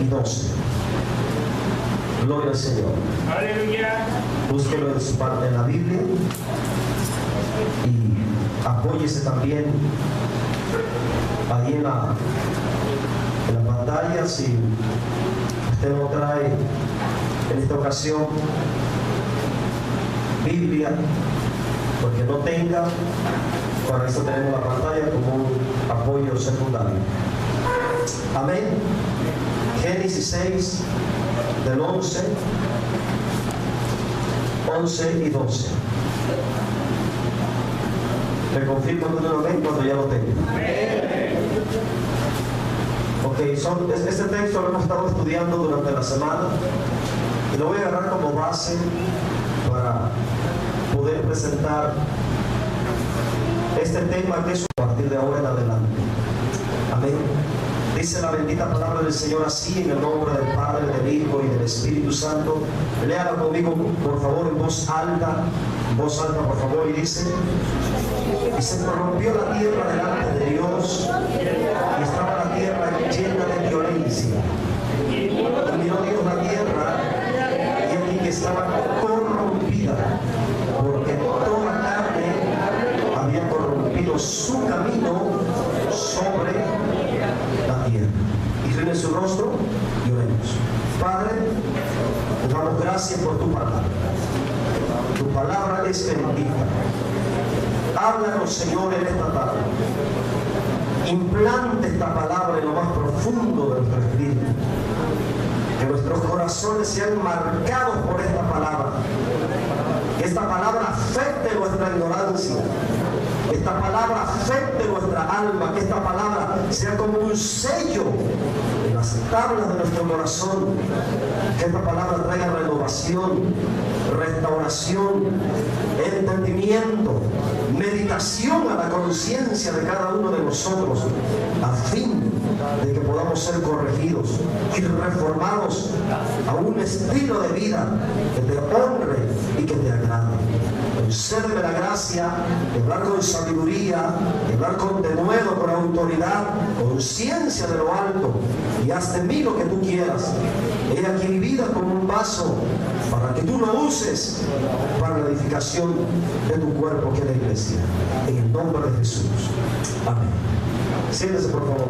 12. Gloria al Señor. Aleluya. Búsquelo en su parte en la Biblia y apóyese también ahí en la pantalla. Si usted no trae en esta ocasión Biblia, porque no tenga, para eso tenemos la pantalla como un apoyo secundario. Amén. Génesis 6, del 11 y 12. Le confirmo que no ven cuando ya lo tenga. Ok, este texto lo hemos estado estudiando durante la semana y lo voy a agarrar como base para poder presentar este tema que es a partir de ahora en adelante. Amén. Dice la bendita palabra del Señor así, en el nombre del Padre, del Hijo y del Espíritu Santo. Léala conmigo, por favor, en voz alta, por favor, y dice: y se corrompió la tierra delante de Dios, y estaba la tierra llena de violencia. Y miró Dios la tierra, y aquí que estaba corrompida, porque toda carne había corrompido su camino sobre la tierra. Incline su rostro y oremos. Padre, te damos gracias por tu palabra. Tu palabra es bendita. Háblanos, Señor, en esta tarde. Implante esta palabra en lo más profundo de nuestro espíritu. Que nuestros corazones sean marcados por esta palabra. Que esta palabra afecte nuestra ignorancia. Que esta palabra afecte nuestra alma. Que esta palabra sea como un sello en las tablas de nuestro corazón. Que esta palabra traiga renovación, restauración, entendimiento, meditación a la conciencia de cada uno de nosotros, a fin de que podamos ser corregidos y reformados a un estilo de vida que te honre y que te agrade. Concédeme la gracia de hablar con sabiduría, de hablar con denuedo, con autoridad, conciencia de lo alto, y haz de mí lo que tú quieras. He aquí mi vida como un vaso para que tú lo uses para la edificación de tu cuerpo, que es la iglesia. En el nombre de Jesús. Amén. Siéntese, por favor.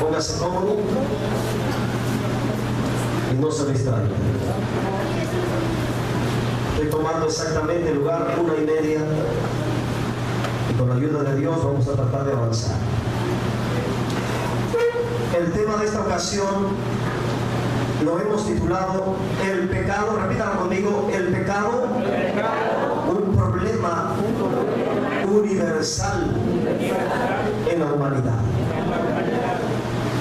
Póngase cómodo y no se distraiga. Estoy tomando exactamente el lugar 1:30 y con la ayuda de Dios vamos a tratar de avanzar. El tema de esta ocasión lo hemos titulado El pecado, repítalo conmigo, el pecado, un problema universal en la humanidad.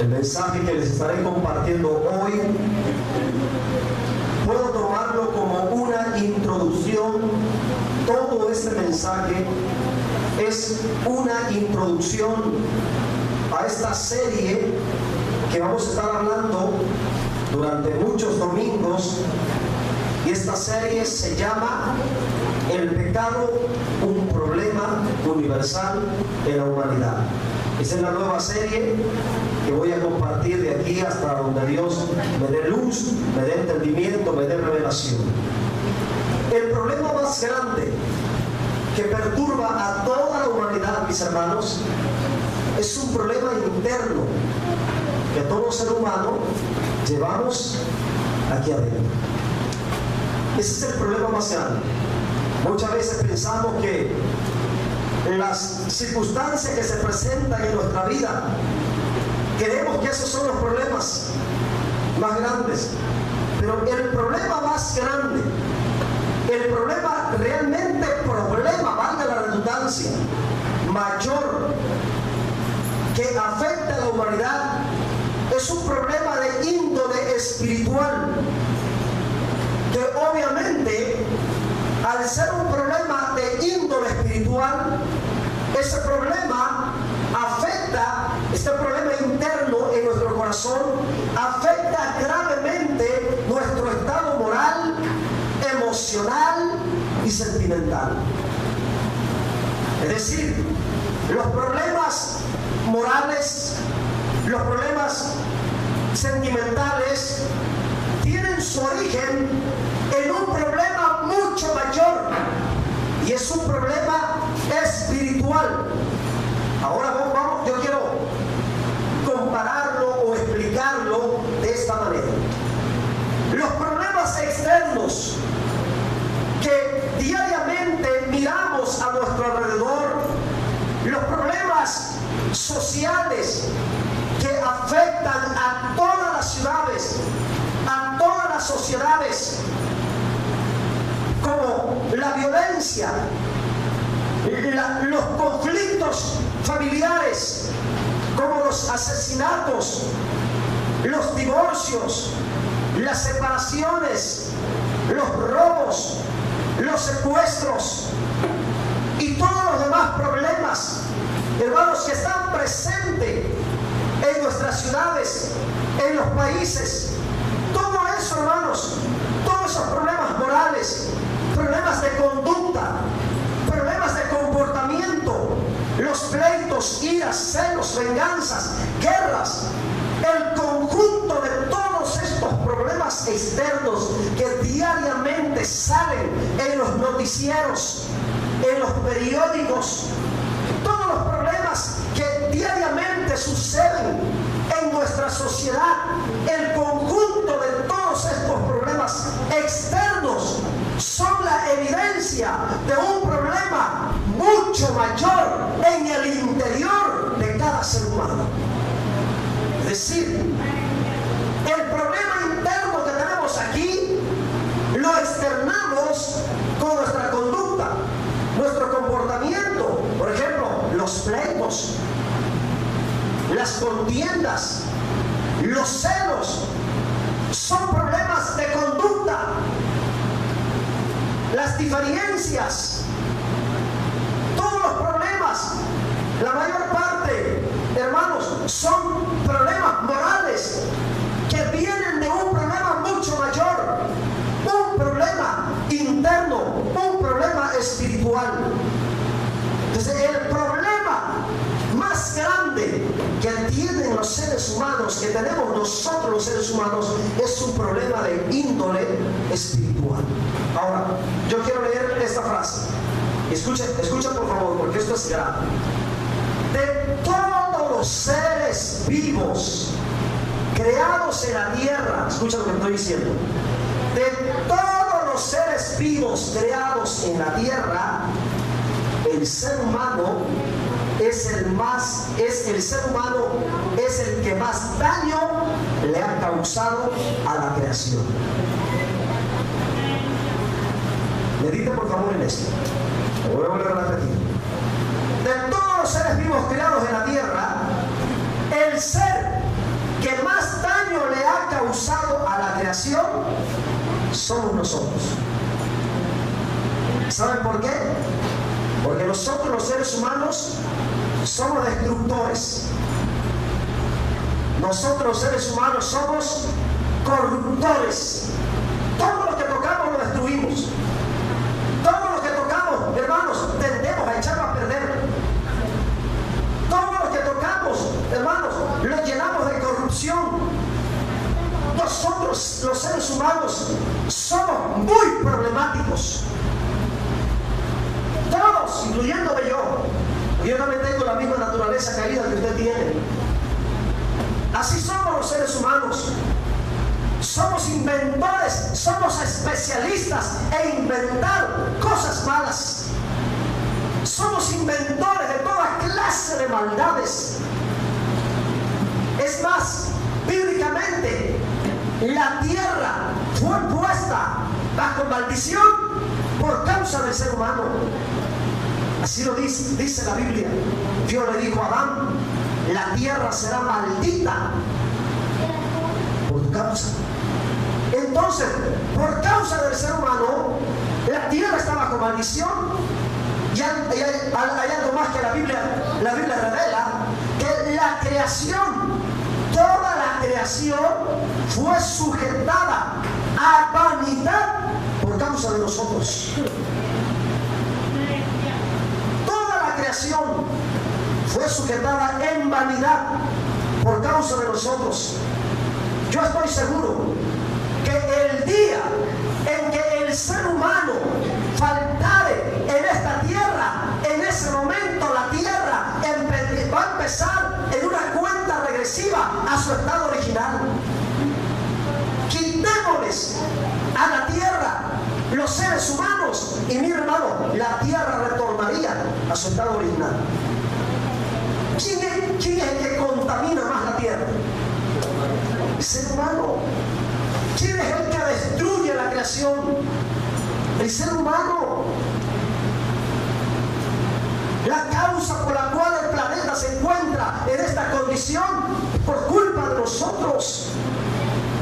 El mensaje que les estaré compartiendo hoy puedo tomarlo como una introducción. Todo este mensaje es una introducción a esta serie que vamos a estar hablando durante muchos domingos, y esta serie se llama El pecado, un problema universal en la humanidad. Esa es la nueva serie que voy a compartir de aquí hasta donde Dios me dé luz, me dé entendimiento, me dé revelación. El problema más grande que perturba a toda la humanidad, mis hermanos, es un problema interno que todo ser humano llevamos aquí adentro. Ese es el problema más grande. Muchas veces pensamos que las circunstancias que se presentan en nuestra vida, creemos que esos son los problemas más grandes. Pero el problema más grande, el problema realmente valga la redundancia, mayor, que afecta a la humanidad, es un problema de índole espiritual, que obviamente, al ser un problema de índole espiritual, ese problema afecta, este problema interno en nuestro corazón, afecta gravemente nuestro estado moral, emocional y sentimental. Es decir, los problemas morales, los problemas sentimentales, tienen su origen en un problema mucho mayor, y es un problema espiritual. Ahora yo quiero compararlo o explicarlo de esta manera. Los problemas externos que diariamente miramos a nuestro alrededor, los problemas sociales que afectan a todas las ciudades, a todas las sociedades, como la violencia, los conflictos familiares, como los asesinatos, los divorcios, las separaciones, los robos, los secuestros y todos los demás problemas, hermanos, que están presentes en nuestras ciudades, en los países. Todo eso, hermanos, todos esos problemas morales, problemas de conducta, problemas de comportamiento, los pleitos, iras, celos, venganzas, guerras, el conjunto de todos estos problemas externos que diariamente salen en los noticieros, en los periódicos, todos los problemas que diariamente suceden en nuestra sociedad, el conjunto de todos estos problemas externos son la evidencia de un problema mucho mayor en el interior de cada ser humano. Es decir, el problema interno que tenemos aquí lo externamos con nuestra conducta, nuestro comportamiento. Por ejemplo, los pleitos, las contiendas, los celos, son problemas de conducta. Las diferencias, todos los problemas, la mayor parte, hermanos, son problemas morales que vienen de un problema mucho mayor, un problema interno, un problema espiritual. Entonces, el problema más grande que tienen los seres humanos, que tenemos nosotros los seres humanos, es un problema de índole espiritual. Ahora, yo quiero leer esta frase. Escucha por favor, porque esto es grave. De todos los seres vivos creados en la tierra, escucha lo que estoy diciendo. De todos los seres vivos creados en la tierra, el ser humano es el que más daño le ha causado a la creación. Medite por favor en esto. Lo voy a volver a repetir. De todos los seres vivos creados en la tierra, el ser que más daño le ha causado a la creación somos nosotros. ¿Saben por qué? Porque nosotros los seres humanos somos destructores. Nosotros los seres humanos somos corruptores. Todo lo que tocamos lo destruimos. Todo lo que tocamos, hermanos, tendemos a echarlo a perder. Todo lo que tocamos, hermanos, lo llenamos de corrupción. Nosotros, los seres humanos, somos muy problemáticos. Todos, incluyéndome yo. Yo también tengo la misma naturaleza caída que usted tiene. Así somos los seres humanos. Somos inventores, somos especialistas en inventar cosas malas. Somos inventores de toda clase de maldades. Es más, bíblicamente, la tierra fue puesta bajo maldición por causa del ser humano. Así lo dice la Biblia. Dios le dijo a Adán: la tierra será maldita por tu causa. Entonces, por causa del ser humano, la tierra está bajo maldición. Y hay algo más que la Biblia revela, que la creación, toda la creación fue sujetada a vanidad por causa de nosotros. Toda la creación fue sujetada en vanidad por causa de nosotros. Yo estoy seguro que el día en que el ser humano faltare en esta tierra, en ese momento la tierra va a empezar en una cuenta regresiva a su estado original. Quitémosles a la tierra los seres humanos y mi hermano, la tierra retornaría a su estado original. ¿Quién es el que contamina más la tierra? El ser humano. ¿Quién es el que destruye la creación? El ser humano. La causa por la cual el planeta se encuentra en esta condición por culpa de nosotros.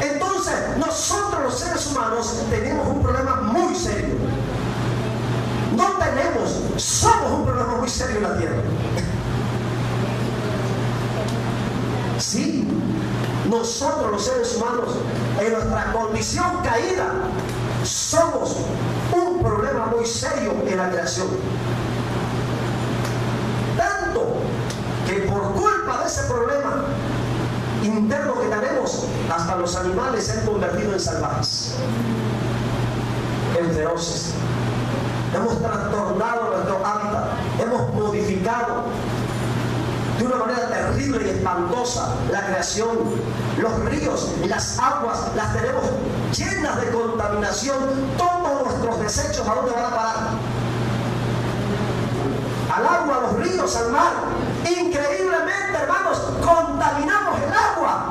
Entonces, nosotros los seres humanos tenemos un problema muy serio. Somos un problema muy serio en la tierra. Sí, nosotros los seres humanos, en nuestra condición caída, somos un problema muy serio en la creación. Tanto que por culpa de ese problema interno que tenemos, hasta los animales se han convertido en salvajes, en feroces. Hemos trastornado nuestro hábitat, hemos modificado de una manera terrible y espantosa la creación. Los ríos y las aguas las tenemos llenas de contaminación. Todos nuestros desechos, ¿a dónde van a parar? Al agua, a los ríos, al mar. Increíblemente, hermanos, contaminamos el agua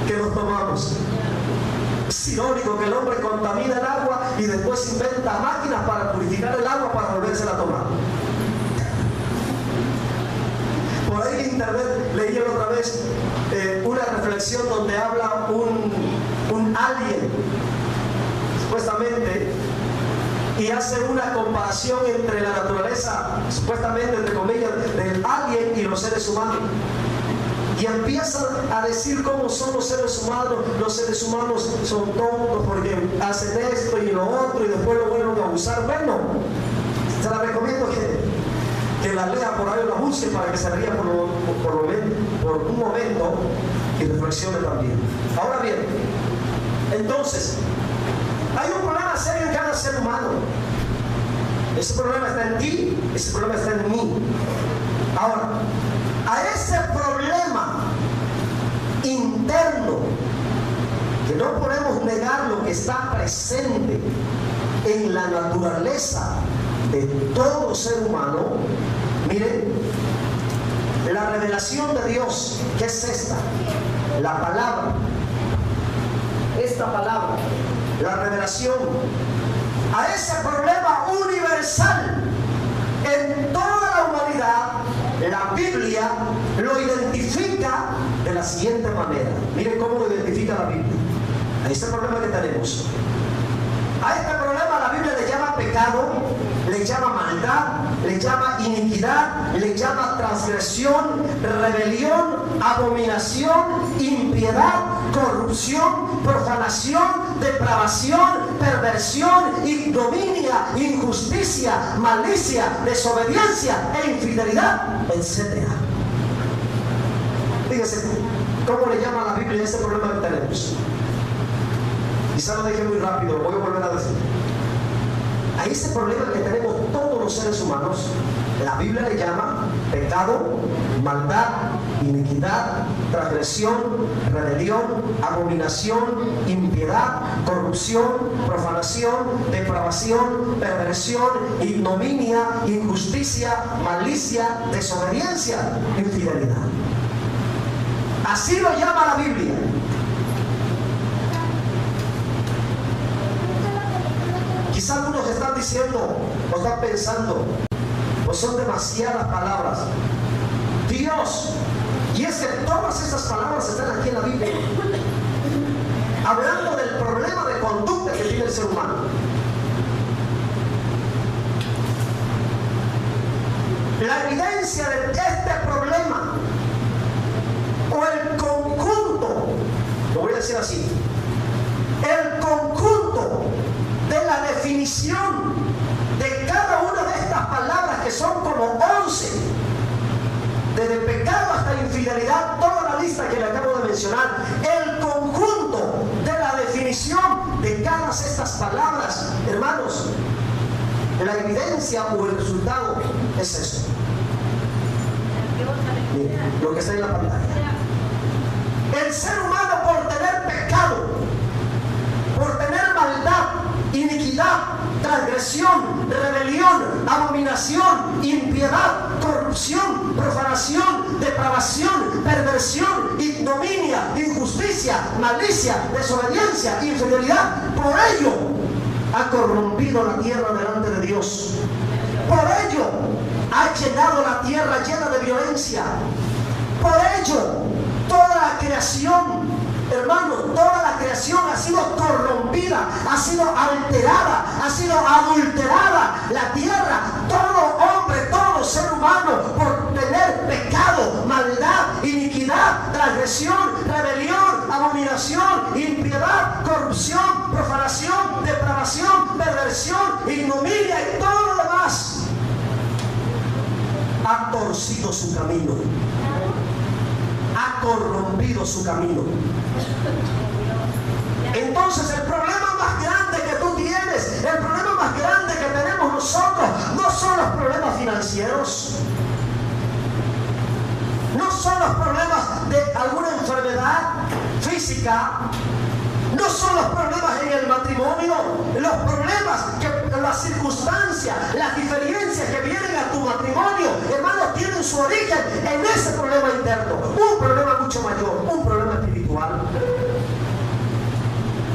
que nos tomamos. Es irónico que el hombre contamina el agua y después inventa máquinas para purificar el agua para volvérsela a tomar. Por ahí en internet leí otra vez una reflexión donde habla un alien, supuestamente, y hace una comparación entre la naturaleza, supuestamente entre comillas, del alien y los seres humanos. Y empieza a decir cómo son los seres humanos. Los seres humanos son tontos porque hacen esto y lo otro y después lo vuelven a abusar. Bueno, se la recomiendo que la lea por ahí o la busque para que se ría por un momento y reflexione también. Ahora bien, entonces, hay un problema serio en cada ser humano. Ese problema está en ti, ese problema está en mí. Ahora, a ese problema interno, que no podemos negar lo que está presente en la naturaleza de todo ser humano, miren, la revelación de Dios, ¿qué es esta? La palabra. Esta palabra, la revelación, a ese problema universal en toda la humanidad, la Biblia lo identifica de la siguiente manera. Miren cómo lo identifica la Biblia. A ese problema que tenemos. A este problema la Biblia le llama pecado, le llama maldad, le llama iniquidad, le llama transgresión, rebelión, abominación, impiedad, corrupción, profanación, depravación, perversión, ignominia, injusticia, malicia, desobediencia e infidelidad, etc. Fíjense cómo le llama a la Biblia ese problema que tenemos. Quizá lo dejé muy rápido, lo voy a volver a decir. A ese problema que tenemos todos los seres humanos, la Biblia le llama pecado, maldad, iniquidad, transgresión, rebelión, abominación, impiedad, corrupción, profanación, depravación, perversión, ignominia, injusticia, malicia, desobediencia, infidelidad. Así lo llama la Biblia. Quizá algunos están diciendo o están pensando, pues son demasiadas palabras. Dios, y es que todas esas palabras están aquí en la Biblia, hablando del problema de conducta que tiene el ser humano. La evidencia de este problema, o el conjunto, lo voy a decir así, el conjunto de la definición de cada una de estas palabras la infidelidad, toda la lista que le acabo de mencionar, el conjunto de la definición de cada de estas palabras, hermanos, la evidencia o el resultado es esto. Miren, lo que está en la pantalla. El ser humano, por tener pecado, por tener maldad, iniquidad, transgresión, rebelión, abominación, impiedad, corrupción, profanación, depravación, perversión, ignominia, injusticia, malicia, desobediencia, infidelidad, por ello ha corrompido la tierra delante de Dios. Por ello ha llenado la tierra llena de violencia. Por ello toda la creación, hermano, toda la creación ha sido corrompida, ha sido alterada, ha sido adulterada. La tierra, todo hombre, todo ser humano, por tener pecado, maldad, iniquidad, transgresión, rebelión, abominación, impiedad, corrupción, profanación, depravación, perversión, ignominia y todo lo demás, ha torcido su camino, ha corrompido su camino. Entonces el problema más grande que tú tienes, el problema más grande que tenemos nosotros, no son los problemas financieros, no son los problemas de alguna enfermedad física, no son los problemas en el matrimonio, los problemas, las circunstancias, las diferencias que vienen a tu matrimonio, hermanos, tienen su origen en ese problema interno, un problema mucho mayor, un problema espiritual.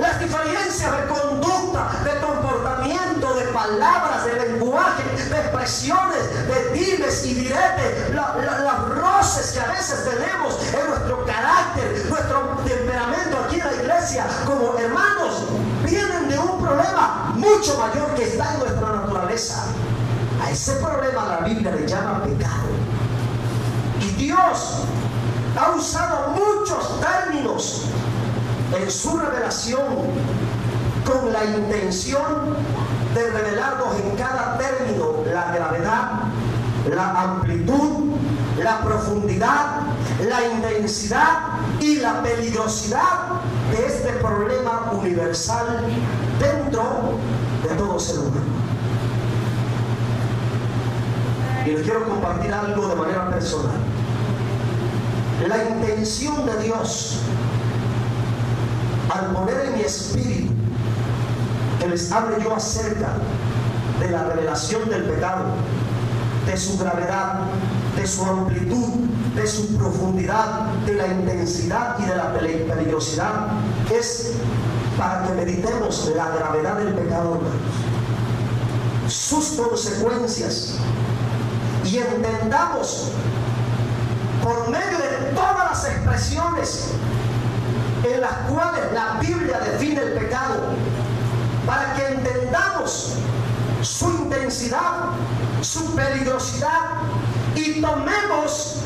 Las diferencias de conducta, de comportamiento, de palabras, de lenguaje, de expresiones, de dimes y diretes, los roces que a veces tenemos en nuestro carácter, nuestro temperamento aquí en la iglesia, como hermanos, vienen de un problema mucho mayor que está en nuestra naturaleza. A ese problema la Biblia le llama pecado. Y Dios ha usado muchos términos en su revelación con la intención de revelarnos en cada término la gravedad, la amplitud, la profundidad, la intensidad y la peligrosidad de este problema universal dentro de todo ser humano. Y les quiero compartir algo de manera personal. La intención de Dios al poner en mi espíritu que les hable yo acerca de la revelación del pecado, de su gravedad, de su amplitud, de su profundidad, de la intensidad y de la peligrosidad, es para que meditemos la gravedad del pecado, hermanos, sus consecuencias, y entendamos por medio de todas las expresiones en las cuales la Biblia define el pecado, para que entendamos su intensidad, su peligrosidad, y tomemos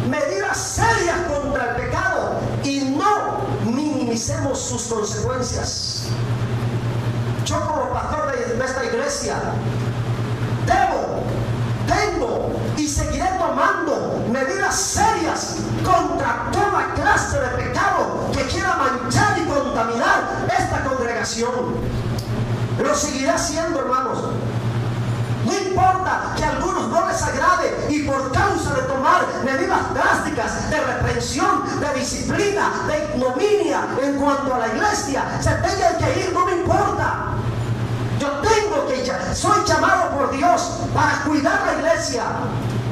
medidas serias contra el pecado y no minimicemos sus consecuencias. Yo, como pastor de esta iglesia, tengo y seguiré tomando medidas serias contra toda clase de pecado que quiera manchar y contaminar esta congregación. Lo seguiré haciendo, hermanos. No importa que a algunos no les agrade, y por causa de tomar medidas drásticas de reprensión, de disciplina, de ignominia en cuanto a la iglesia, se tengan que ir, no me importa. Yo soy llamado por Dios para cuidar la iglesia,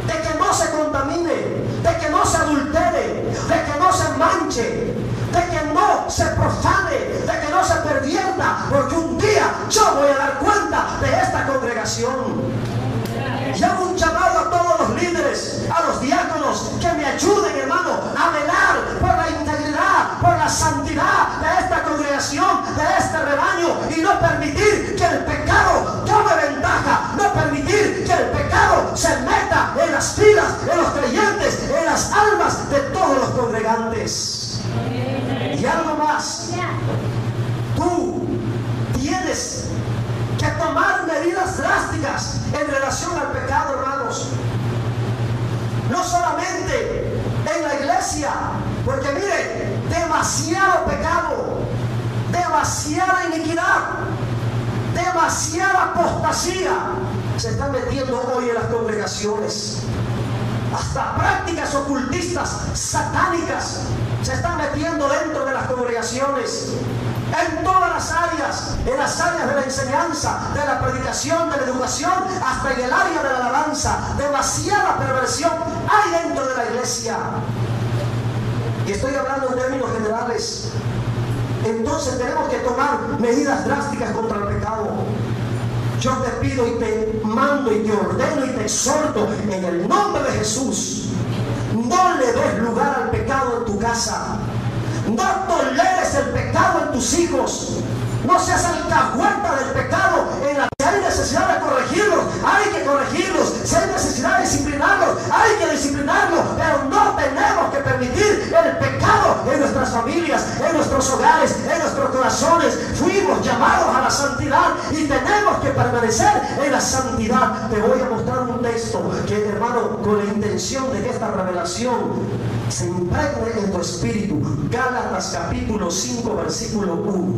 de que no se contamine, de que no se adultere, de que no se manche, de que no se profane, de que no se pervierta, porque un día yo voy a dar cuenta de esta congregación. Y hago un llamado a todos los líderes, a los diáconos, que me ayuden, hermano, a velar por la integridad, por la santidad de esta congregación, de este rebaño, y no permitir que el pecado tome ventaja, no permitir que el pecado se meta en las filas, en los creyentes, en las almas de todos los congregantes. Y algo más, tú tienes que tomar medidas drásticas en relación al pecado, hermanos. No solamente en la demasiado pecado, demasiada iniquidad, demasiada apostasía se está metiendo hoy en las congregaciones. Hasta prácticas ocultistas, satánicas, se están metiendo dentro de las congregaciones. En todas las áreas, en las áreas de la enseñanza, de la predicación, de la educación, hasta en el área de la alabanza. Demasiada perversión hay dentro de la iglesia. Y estoy hablando en términos generales. Entonces tenemos que tomar medidas drásticas contra el pecado. Yo te pido y te mando y te ordeno y te exhorto en el nombre de Jesús. No le des lugar al pecado en tu casa. No toleres el pecado en tus hijos. No seas alcahueta del pecado. En la que hay necesidad de corregirlos, hay que corregirlos. Si hay necesidad de disciplinarlos, hay que disciplinarlos. Pero no tenemos que permitir el pecado en nuestras familias, en nuestros hogares, en nuestros corazones. Fuimos llamados a la santidad y tenemos que permanecer en la santidad. Te voy a mostrar un texto que, hermano, con la intención de que esta revelación se impregne en tu espíritu. Gálatas capítulo 5 versículo 1.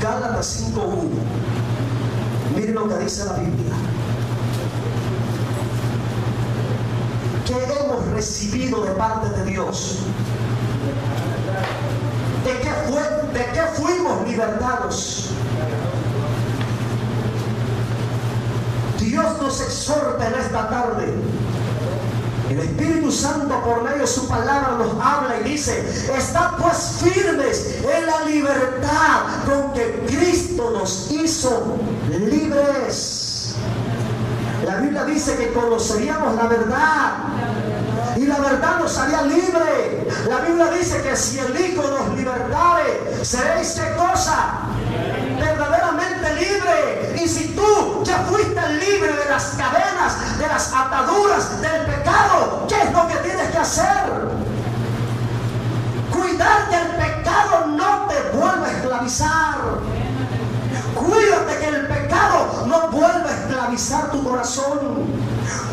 Gálatas 5:1. Miren lo que dice la Biblia. Que hemos recibido de parte de Dios. ¿De qué fuimos libertados? Dios nos exhorta en esta tarde. El Espíritu Santo por medio de su palabra nos habla y dice: estad pues firmes en la libertad con que Cristo nos hizo libres. La Biblia dice que conoceríamos la verdad y la verdad nos haría libre. La Biblia dice que si el Hijo nos libertare, seréis ¿qué cosa? Verdaderamente libre. Y si tú ya fuiste libre de las cadenas, de las ataduras del pecado, ¿qué es lo que tienes que hacer? Cuidar que el pecado no te vuelva a esclavizar. Cuídate que el pecado no vuelva a esclavizar tu corazón.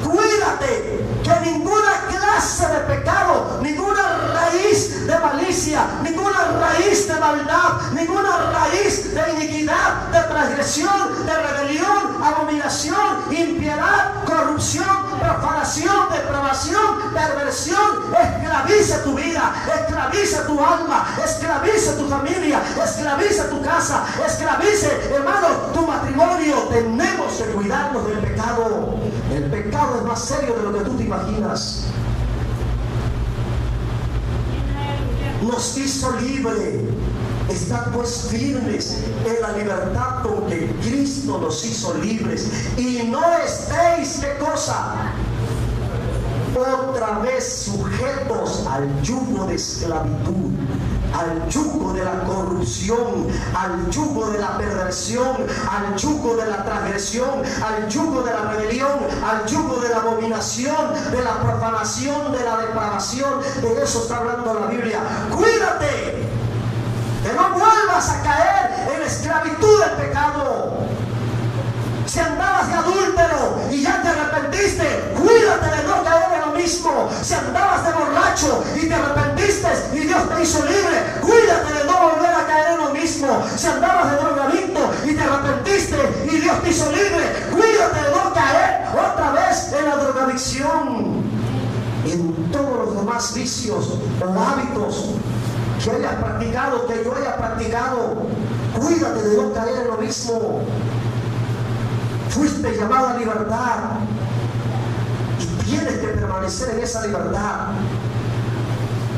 Cuídate que ninguna clase de pecado, ninguna raíz de malicia, ninguna raíz de maldad, ninguna raíz de iniquidad, de transgresión, de rebelión, abominación, impiedad, corrupción, profanación, depravación, perversión, esclavice tu vida, esclavice tu alma, esclavice tu familia, esclavice tu casa, esclavice, hermano, tu matrimonio. Tenemos que cuidarnos del pecado. El pecado es más serio de lo que tú te imaginas. Nos hizo libre. Estad pues firmes en la libertad con que Cristo nos hizo libres. Y no estéis, ¿qué cosa? Otra vez sujetos al yugo de esclavitud, al yugo de la corrupción, al yugo de la perversión, al yugo de la transgresión, al yugo de la rebelión, al yugo de la abominación, de la profanación, de la depravación. De eso está hablando la Biblia. Cuídate que no vuelvas a caer en la esclavitud del pecado. Si andabas de adúltero y ya te arrepentiste, cuídate de no caer en lo mismo. Si andabas de borracho y te arrepentiste y Dios te hizo libre, cuídate de no volver a caer en lo mismo. Si andabas de drogadicto y te arrepentiste y Dios te hizo libre, cuídate de no caer otra vez en la drogadicción y en todos los demás vicios o hábitos que hayas practicado, que yo haya practicado. Cuídate de no caer en lo mismo. Fuiste llamado a libertad y tienes que permanecer en esa libertad.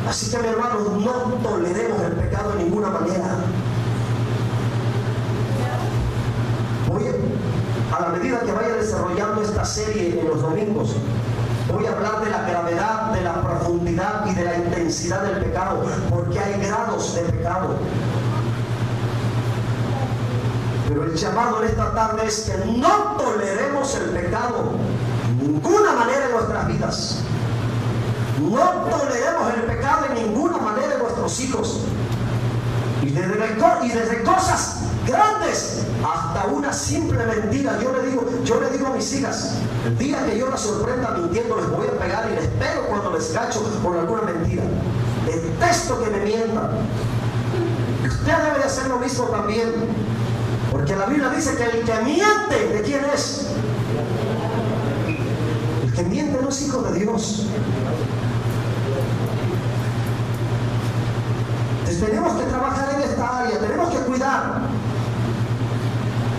Así que, mi hermano, no toleremos el pecado de ninguna manera. A la medida que vaya desarrollando esta serie en los domingos, voy a hablar de la gravedad, de la profundidad y de la intensidad del pecado, porque hay grados de pecado. Pero el llamado en esta tarde es que no toleremos el pecado de ninguna manera en nuestras vidas. No toleremos el pecado de ninguna manera en nuestros hijos. Y desde cosas grandes, hasta una simple mentira. Yo le digo a mis hijas, el día que yo las sorprenda mintiendo, les voy a pegar y les pego cuando les cacho por alguna mentira. Detesto que me mientan. Y usted debe de hacer lo mismo también, porque la Biblia dice que el que miente, ¿de quién es? El que miente no es hijo de Dios. Entonces tenemos que trabajar en esta área, tenemos que cuidar.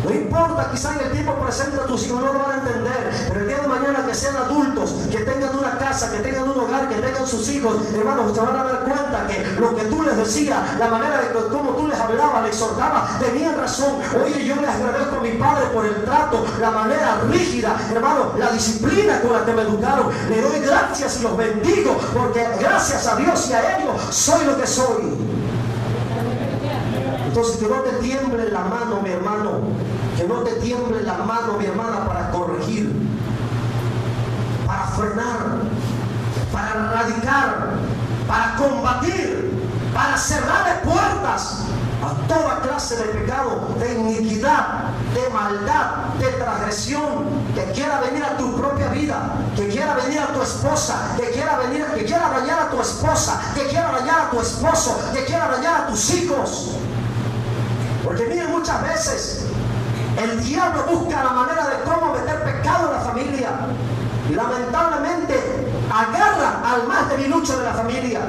No importa, quizá en el tiempo presente tus hijos no lo van a entender, pero el día de mañana que sean adultos, que tengan una casa, que tengan un hogar, que tengan sus hijos, hermanos, se van a dar cuenta que lo que tú les decías, la manera de cómo tú les hablabas, les exhortabas, tenían razón. Oye, yo les agradezco a mi padre por el trato, la manera rígida, hermano, la disciplina con la que me educaron. Le doy gracias y los bendigo, porque gracias a Dios y a ellos soy lo que soy. Entonces, que no te tiemble la mano, mi hermano, que no te tiemble la mano, mi hermana, para corregir, para frenar, para erradicar, para combatir, para cerrar puertas a toda clase de pecado, de iniquidad, de maldad, de transgresión, que quiera venir a tu propia vida, que quiera venir a tu esposa, que quiera dañar a tu esposa, que quiera dañar a tu esposo, que quiera dañar a tus hijos. Porque miren, muchas veces el diablo busca la manera de cómo meter pecado en la familia, y lamentablemente agarra al más debilucho de la familia.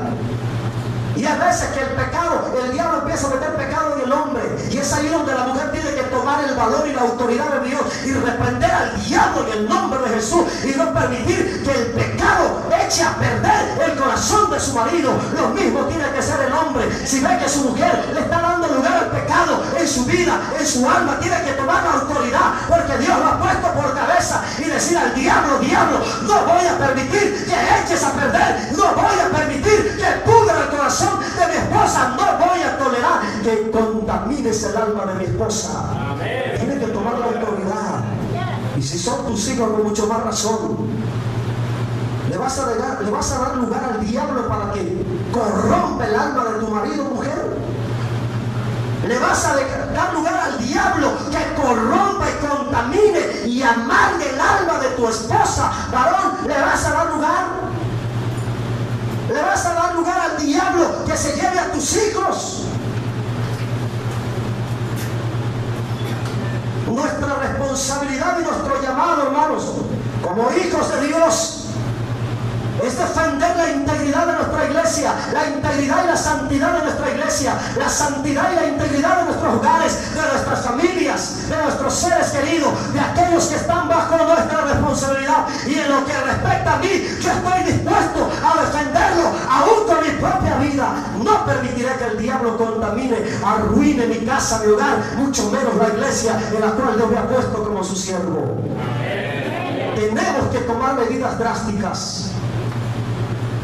Y hay veces que el diablo empieza a meter pecado en el hombre, y es ahí donde la mujer tiene que tomar el valor y la autoridad de Dios y reprender al diablo en el nombre de Jesús, y no permitir que el pecado eche a perder el corazón de su marido. Lo mismo tiene que ser el hombre. Si ve que su mujer le está dando lugar al pecado en su vida, en su alma, tiene que tomar la autoridad, porque Dios lo ha puesto por cabeza, y decir al diablo: diablo, no voy a permitir que eches a perder, no voy a permitir que pudra el corazón de mi esposa, no voy a tolerar que contamines el alma de mi esposa. Amén. Tienes que tomar la autoridad. Y si son tus hijos, con mucho más razón, le vas a dar lugar al diablo para que corrompa el alma de tu marido, mujer. Le vas a dar lugar al diablo que corrompa y contamine y amargue el alma de tu esposa, varón. Le vas a dar lugar. Le vas a dar lugar al diablo que se lleve a tus hijos. Nuestra responsabilidad y nuestro llamado, hermanos, como hijos de Dios, es defender la integridad de nuestra iglesia, la integridad y la santidad de nuestra iglesia, la santidad y la integridad de nuestros hogares, de nuestras familias, de nuestros seres queridos, de aquellos que están bajo nuestra responsabilidad. Y en lo que respecta a mí, yo estoy dispuesto a defenderlo, aún con mi propia vida. No permitiré que el diablo contamine, arruine mi casa, mi hogar, mucho menos la iglesia en la cual Dios me ha puesto como su siervo. Tenemos que tomar medidas drásticas.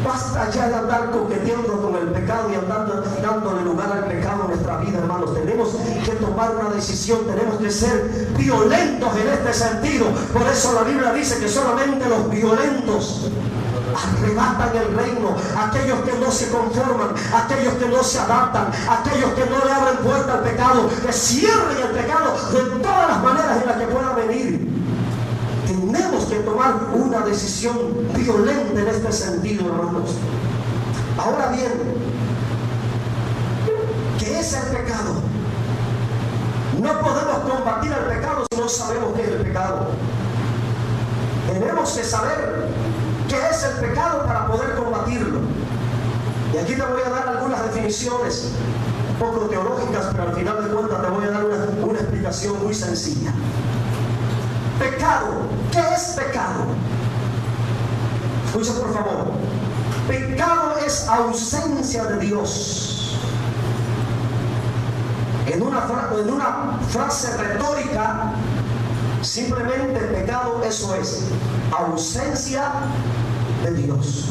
Basta ya de andar coqueteando con el pecado y dándole lugar al pecado en nuestra vida, hermanos. Tenemos que tomar una decisión, tenemos que ser violentos en este sentido. Por eso la Biblia dice que solamente los violentos arrebatan el reino. Aquellos que no se conforman, aquellos que no se adaptan, aquellos que no le abren puerta al pecado, que cierren el pecado de todas las maneras en las que pueda venir. Tenemos que tomar una decisión violenta en este sentido, hermanos. Ahora bien, ¿qué es el pecado? No podemos combatir el pecado si no sabemos qué es el pecado. Tenemos que saber qué es el pecado para poder combatirlo. Y aquí te voy a dar algunas definiciones un poco teológicas, pero al final de cuentas te voy a dar una explicación muy sencilla. Pecado. ¿Qué es pecado? Escucha por favor. Pecado es ausencia de Dios. En una frase retórica, simplemente pecado, eso es ausencia de Dios.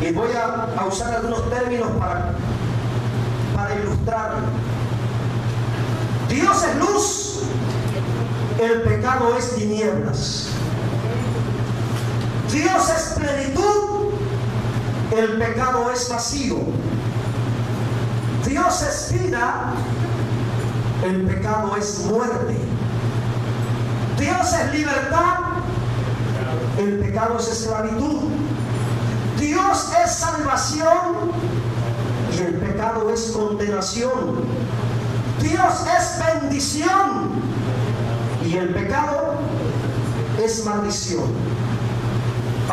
Y voy a usar algunos términos para ilustrar. Dios es luz. El pecado es tinieblas. Dios es plenitud. El pecado es vacío. Dios es vida. El pecado es muerte. Dios es libertad. El pecado es esclavitud. Dios es salvación y el pecado es condenación. Dios es bendición y el pecado es maldición.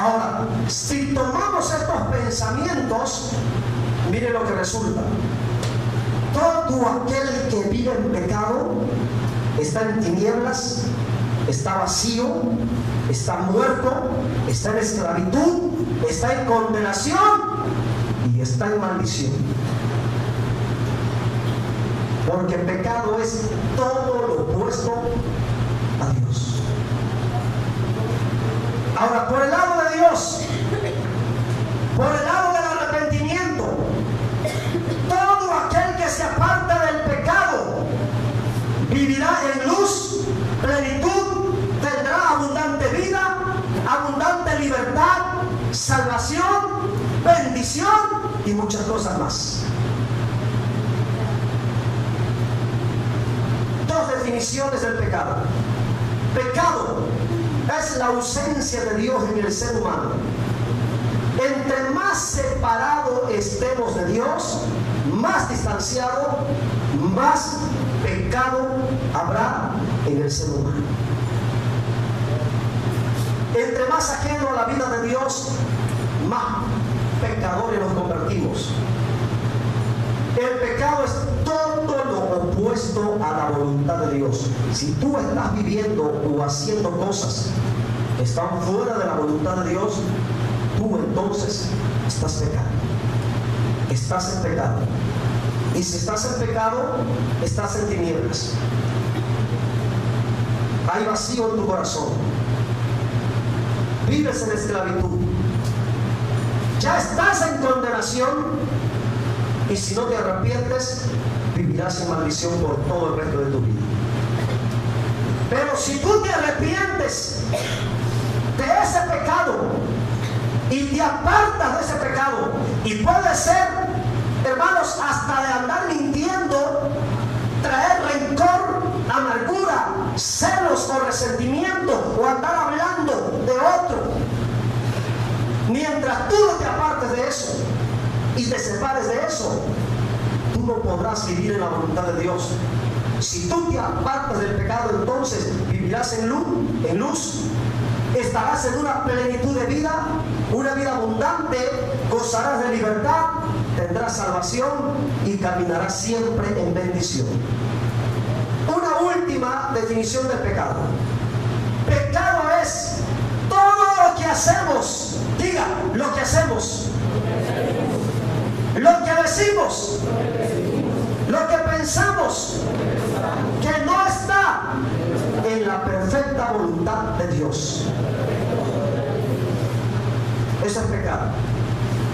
Ahora, si tomamos estos pensamientos, mire lo que resulta. Todo aquel que vive en pecado está en tinieblas, está vacío, está muerto, está en esclavitud, está en condenación y está en maldición. Porque el pecado es todo lo opuesto a Dios. Ahora, por el lado de Dios, por el lado del arrepentimiento, todo aquel que se aparta del pecado vivirá en luz, plenitud, tendrá abundante vida, abundante libertad, salvación, bendición y muchas cosas más. Dos definiciones del pecado. Pecado es la ausencia de Dios en el ser humano. Entre más separado estemos de Dios, más distanciado, más pecado habrá en el ser humano. Entre más ajeno a la vida de Dios, más pecadores nos convertimos. El pecado es todo lo opuesto a la voluntad de Dios. Si tú estás viviendo o haciendo cosas que están fuera de la voluntad de Dios, tú entonces estás pecando. Estás en pecado. Y si estás en pecado, estás en tinieblas. Hay vacío en tu corazón. Vives en esclavitud. Ya estás en condenación. Y si no te arrepientes, vivirás en maldición por todo el resto de tu vida. Pero si tú te arrepientes de ese pecado y te apartas de ese pecado, y puede ser, hermanos, hasta de andar mintiendo, traer rencor, amargura, celos o resentimiento, o andar hablando de otro, mientras tú no te apartes de eso y te separes de eso, tú no podrás vivir en la voluntad de Dios. Si tú te apartas del pecado, entonces vivirás en luz, estarás en una plenitud de vida, una vida abundante, gozarás de libertad, tendrás salvación y caminarás siempre en bendición. Una última definición del pecado. Pecado es todo lo que hacemos, diga, lo que hacemos, lo que decimos, lo que pensamos, que no está en la perfecta voluntad de Dios. Eso es pecado.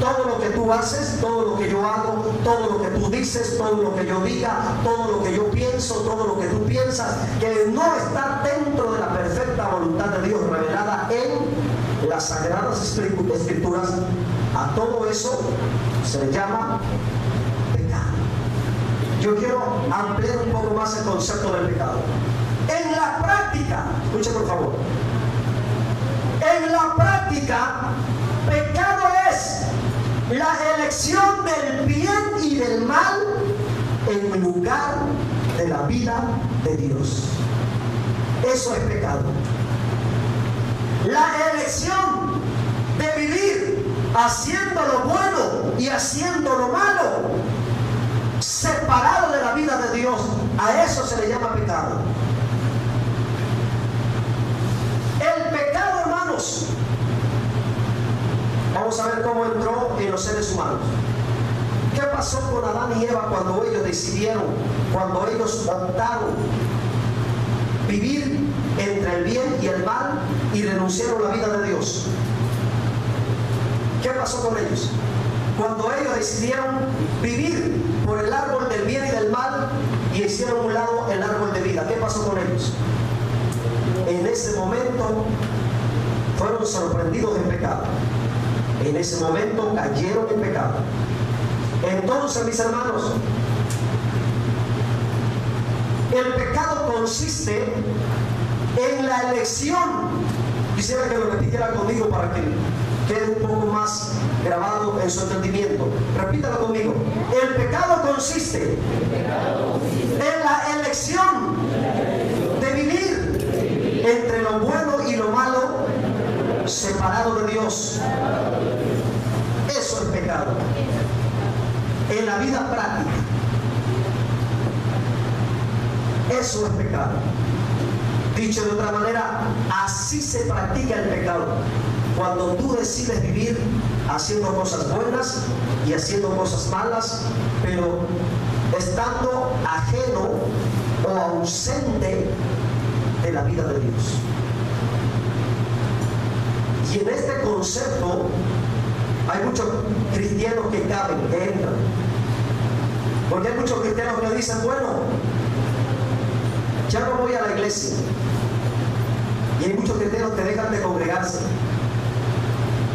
Todo lo que tú haces, todo lo que yo hago, todo lo que tú dices, todo lo que yo diga, todo lo que yo pienso, todo lo que tú piensas, que no está dentro de la perfecta voluntad de Dios revelada en las sagradas escrituras, a todo eso se le llama pecado. Yo quiero ampliar un poco más el concepto del pecado. En la práctica, escuche por favor, en la práctica, pecado es la elección del bien y del mal en lugar de la vida de Dios. Eso es pecado. La elección de vivir haciendo lo bueno y haciendo lo malo, separado de la vida de Dios, a eso se le llama pecado. El pecado, hermanos, vamos a ver cómo entró en los seres humanos. ¿Qué pasó con Adán y Eva cuando ellos decidieron, cuando ellos optaron vivir entre el bien y el mal y renunciaron a la vida de Dios? ¿Qué pasó con ellos? Cuando ellos decidieron vivir por el árbol del bien y del mal y hicieron a un lado el árbol de vida, ¿qué pasó con ellos? En ese momento fueron sorprendidos en pecado. En ese momento cayeron en pecado. Entonces, mis hermanos, El pecado consiste en la elección. Quisiera que lo repitiera conmigo para que quede un poco más grabado en su entendimiento. Repítalo conmigo. El pecado consiste en la elección de vivir entre lo bueno y lo malo, separado de Dios. Eso es pecado. En la vida práctica, eso es pecado. Dicho de otra manera, así se practica el pecado. Cuando tú decides vivir haciendo cosas buenas y haciendo cosas malas, pero estando ajeno o ausente de la vida de Dios. Y en este concepto hay muchos cristianos que caben, que entran. Porque hay muchos cristianos que dicen, bueno, ya no voy a la iglesia. Y hay muchos cristianos que dejan de congregarse.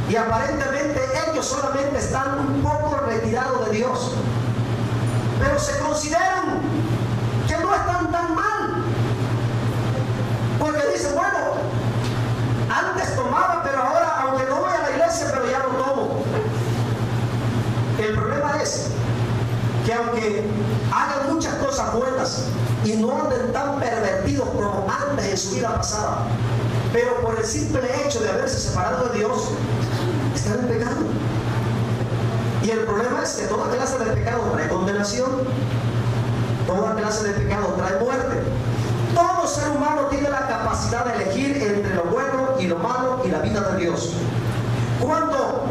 Y aparentemente ellos solamente están un poco retirados de Dios. Pero se consideran que no están tan mal. Porque dicen, bueno, antes tomaba, pero ahora, aunque no voy a la iglesia, pero ya no tomo. El problema es que aunque hagan muchas cosas buenas y no anden tan pervertidos como antes en su vida pasada, pero por el simple hecho de haberse separado de Dios, están en pecado. Y el problema es que toda clase de pecado trae condenación, toda clase de pecado trae muerte. Todo ser humano tiene la capacidad de elegir entre lo bueno y lo malo y la vida de Dios. Cuando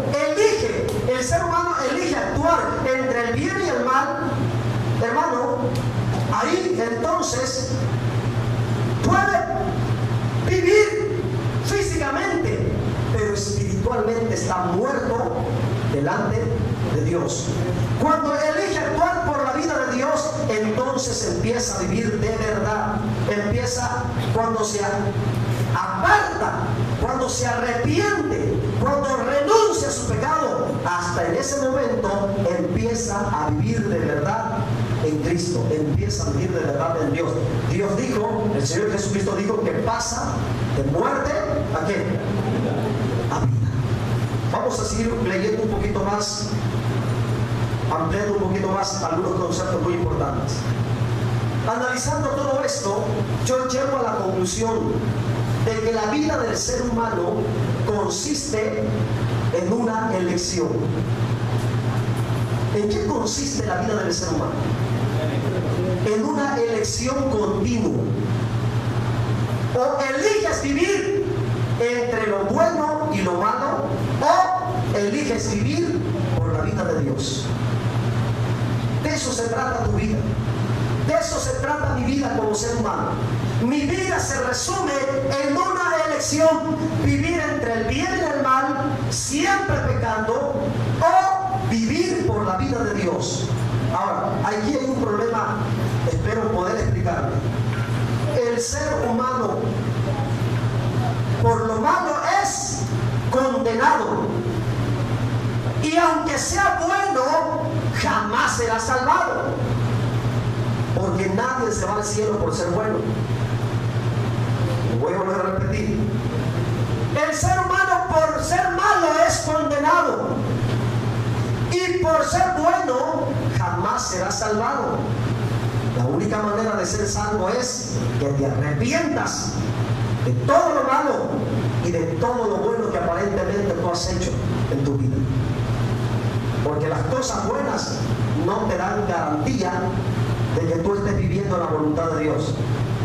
el ser humano elige actuar entre el bien y el mal, hermano, ahí entonces puede vivir físicamente, pero espiritualmente está muerto delante de Dios. Cuando elige actuar por la vida de Dios, entonces empieza a vivir de verdad. Empieza cuando se aparta, cuando se arrepiente, cuando renuncia a su pecado. Hasta en ese momento empieza a vivir de verdad en Cristo, empieza a vivir de verdad en Dios. Dios dijo, el Señor Jesucristo dijo que pasa de muerte ¿a qué? A vida. Vamos a seguir leyendo un poquito más, ampliando un poquito más algunos conceptos muy importantes. Analizando todo esto, yo llego a la conclusión de que la vida del ser humano consiste en una elección. ¿En qué consiste la vida del ser humano? En una elección continua. O eliges vivir entre lo bueno y lo malo, o eliges vivir por la vida de Dios. De eso se trata tu vida. De eso se trata mi vida como ser humano. Mi vida se resume en una elección: vivir entre el bien y el mal, siempre pecando, o vivir por la vida de Dios. Ahora, aquí hay un problema, espero poder explicarlo. El ser humano, por lo malo, es condenado. Y aunque sea bueno, jamás será salvado. Porque nadie se va al cielo por ser bueno. Lo voy a volver a repetir. El ser humano por ser malo es condenado. Y por ser bueno jamás será salvado. La única manera de ser salvo es que te arrepientas de todo lo malo y de todo lo bueno que aparentemente tú has hecho en tu vida. Porque las cosas buenas no te dan garantía de que tú estés viviendo la voluntad de Dios.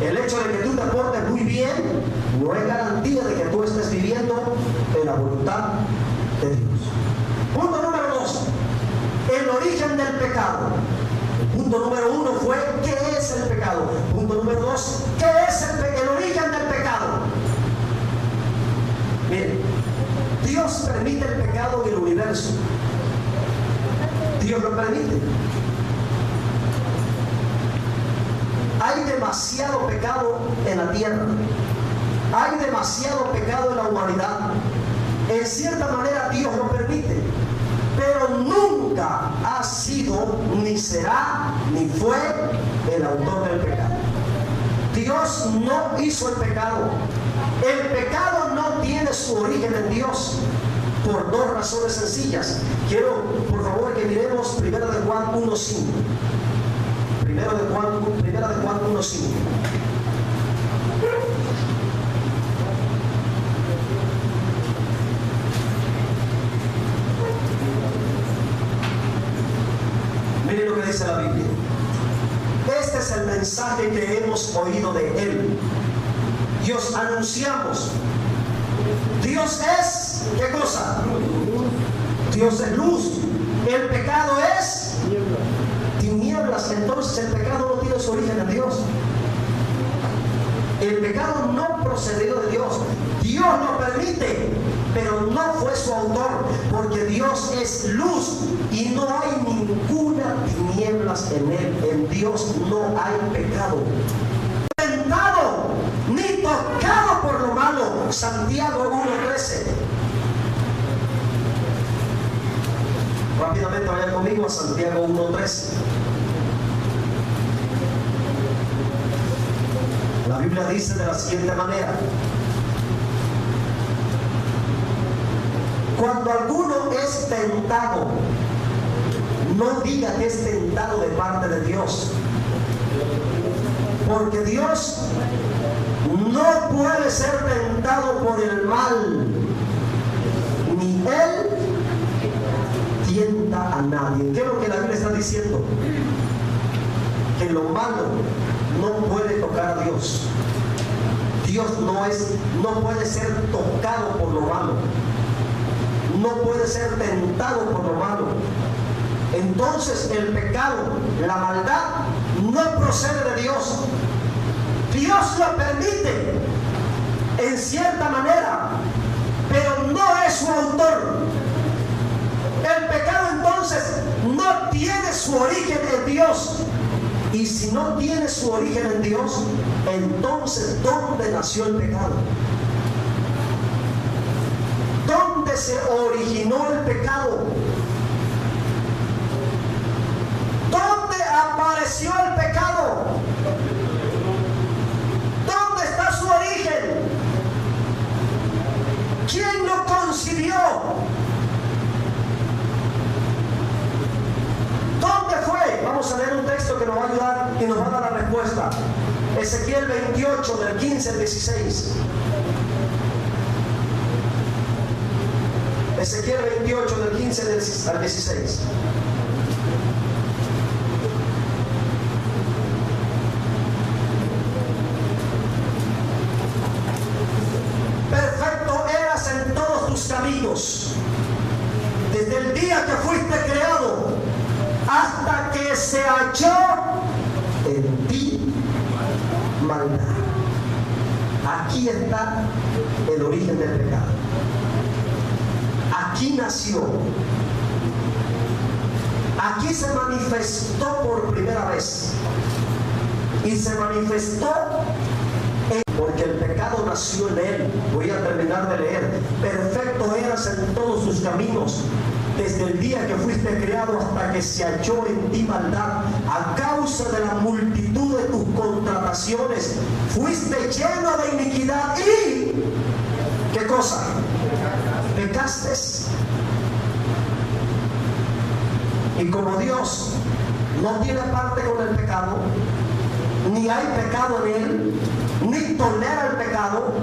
El hecho de que tú te portes muy bien no es garantía de que tú estés viviendo en la voluntad de Dios. Punto número 2. El origen del pecado. El punto número 1 fue ¿qué es el pecado? Punto número 2, ¿qué es el origen del pecado? Miren, Dios permite el pecado en el universo. Dios lo permite. Hay demasiado pecado en la tierra. Hay demasiado pecado en la humanidad. En cierta manera Dios lo permite. Pero nunca ha sido, ni será, ni fue el autor del pecado. Dios no hizo el pecado. El pecado no tiene su origen en Dios por dos razones sencillas. Quiero, por favor, que miremos 1 de Juan 1:5. 1 de Juan 1:5. Miren lo que dice la Biblia. Este es el mensaje que hemos oído de Él y os anunciamos. Dios es, ¿qué cosa? Dios es luz. El pecado es tinieblas. Entonces el pecado no tiene su origen en Dios. El pecado no procedió de Dios. Dios lo permite, pero no fue su autor, porque Dios es luz y no hay ninguna tinieblas en Él. En Dios no hay pecado. Tentado ni tocado por lo malo. Santiago 1:13. Rápidamente vayan conmigo a Santiago 1:13. La Biblia dice de la siguiente manera: cuando alguno es tentado, no diga que es tentado de parte de Dios, porque Dios no puede ser tentado por el mal, ni Él tienta a nadie. ¿Qué es lo que la Biblia está diciendo? Que lo malo no puede tocar a Dios. Dios no puede ser tocado por lo malo. No puede ser tentado por lo malo. Entonces el pecado, la maldad, no procede de Dios. Dios lo permite en cierta manera, pero no es su autor. El pecado entonces no tiene su origen en Dios. Y si no tiene su origen en Dios, entonces ¿dónde nació el pecado? ¿Dónde se originó el pecado? ¿Dónde apareció el pecado? ¿Dónde está su origen? ¿Quién lo concibió? ¿Dónde fue? Vamos a leer un texto que nos va a ayudar y nos va a dar la respuesta. Ezequiel 28, del 15 al 16. Ezequiel 28, del 15 al 16. Perfecto eras en todos tus caminos, desde el día que fuiste creado, hasta que se halló en ti maldad. Aquí está el origen del pecado. Aquí nació. Aquí se manifestó por primera vez. Y se manifestó porque el pecado nació en él. Voy a terminar de leer. Perfecto eras en todos sus caminos, desde el día que fuiste creado hasta que se halló en ti maldad. A causa de la multitud de tus contrataciones, fuiste lleno de iniquidad y... ¿qué cosa? Pecaste. Y como Dios no tiene parte con el pecado, ni hay pecado en él, ni tolera el pecado,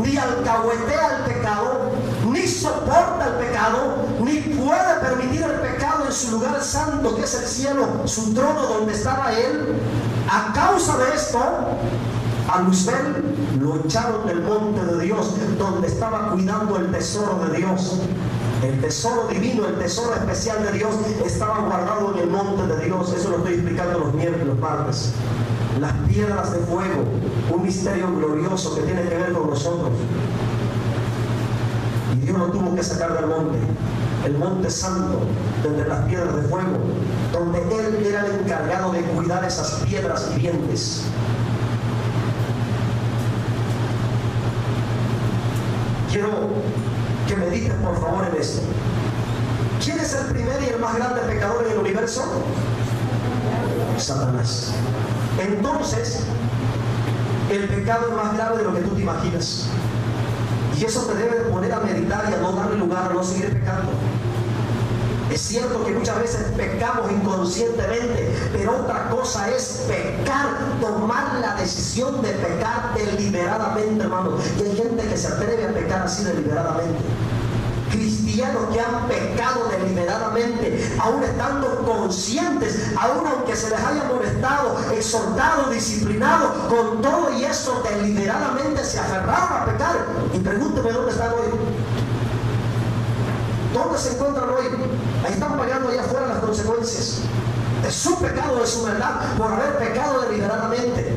ni alcahuetea el pecado, ni soporta el pecado, ni puede permitir el pecado en su lugar santo, que es el cielo, su trono donde estaba él. A causa de esto, a Lucifer lo echaron del monte de Dios, donde estaba cuidando el tesoro de Dios. El tesoro divino, el tesoro especial de Dios estaba guardado en el monte de Dios. Eso lo estoy explicando los miércoles, los martes. Las piedras de fuego, un misterio glorioso que tiene que ver con nosotros. Y Dios lo tuvo que sacar del monte, el monte santo, desde las piedras de fuego, donde Él era el encargado de cuidar esas piedras vivientes. Quiero que medites por favor en esto. ¿Quién es el primer y el más grande pecador en el universo? Satanás. Entonces, El pecado es más grave de lo que tú te imaginas. Y eso te debe poner a meditar y a no darle lugar a no seguir pecando. Es cierto que muchas veces pecamos inconscientemente, pero otra cosa es pecar, tomar la decisión de pecar deliberadamente, hermano. Y hay gente que se atreve a pecar así deliberadamente. Cristianos que han pecado deliberadamente, aún estando conscientes, aún aunque se les haya molestado, exhortado, disciplinado, con todo y eso deliberadamente se aferraron a pecar. Y pregúnteme dónde están hoy. ¿Dónde se encuentran hoy? Ahí están pagando allá afuera las consecuencias de su pecado, de su maldad, por haber pecado deliberadamente.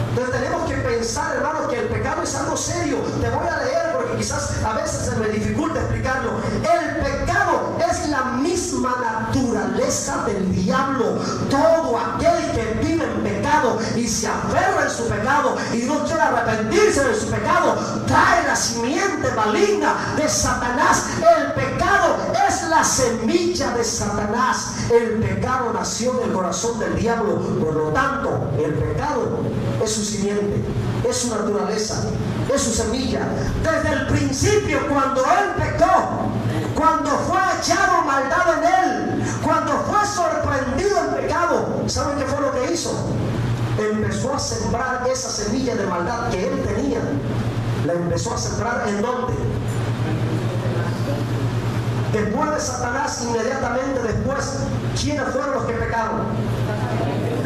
Entonces tenemos que pensar, hermanos, que el pecado es algo serio. Te voy a leer porque quizás a veces se me dificulta explicarlo. El pecado es la misma naturaleza del diablo. Todo aquel que vive en pecado y se aferra en su pecado y no quiere arrepentirse de su pecado, trae la simiente maligna de Satanás. El pecado es la semilla de Satanás. El pecado nació en el corazón del diablo. Por lo tanto, el pecado es su simiente, es su naturaleza, es su semilla. Desde el principio, cuando él pecó, cuando fue echado maldad en él, cuando fue sorprendido en pecado, ¿saben qué fue lo que hizo? Empezó a sembrar esa semilla de maldad que él tenía. La empezó a sembrar ¿en dónde? Después de Satanás, inmediatamente después, ¿quiénes fueron los que pecaron?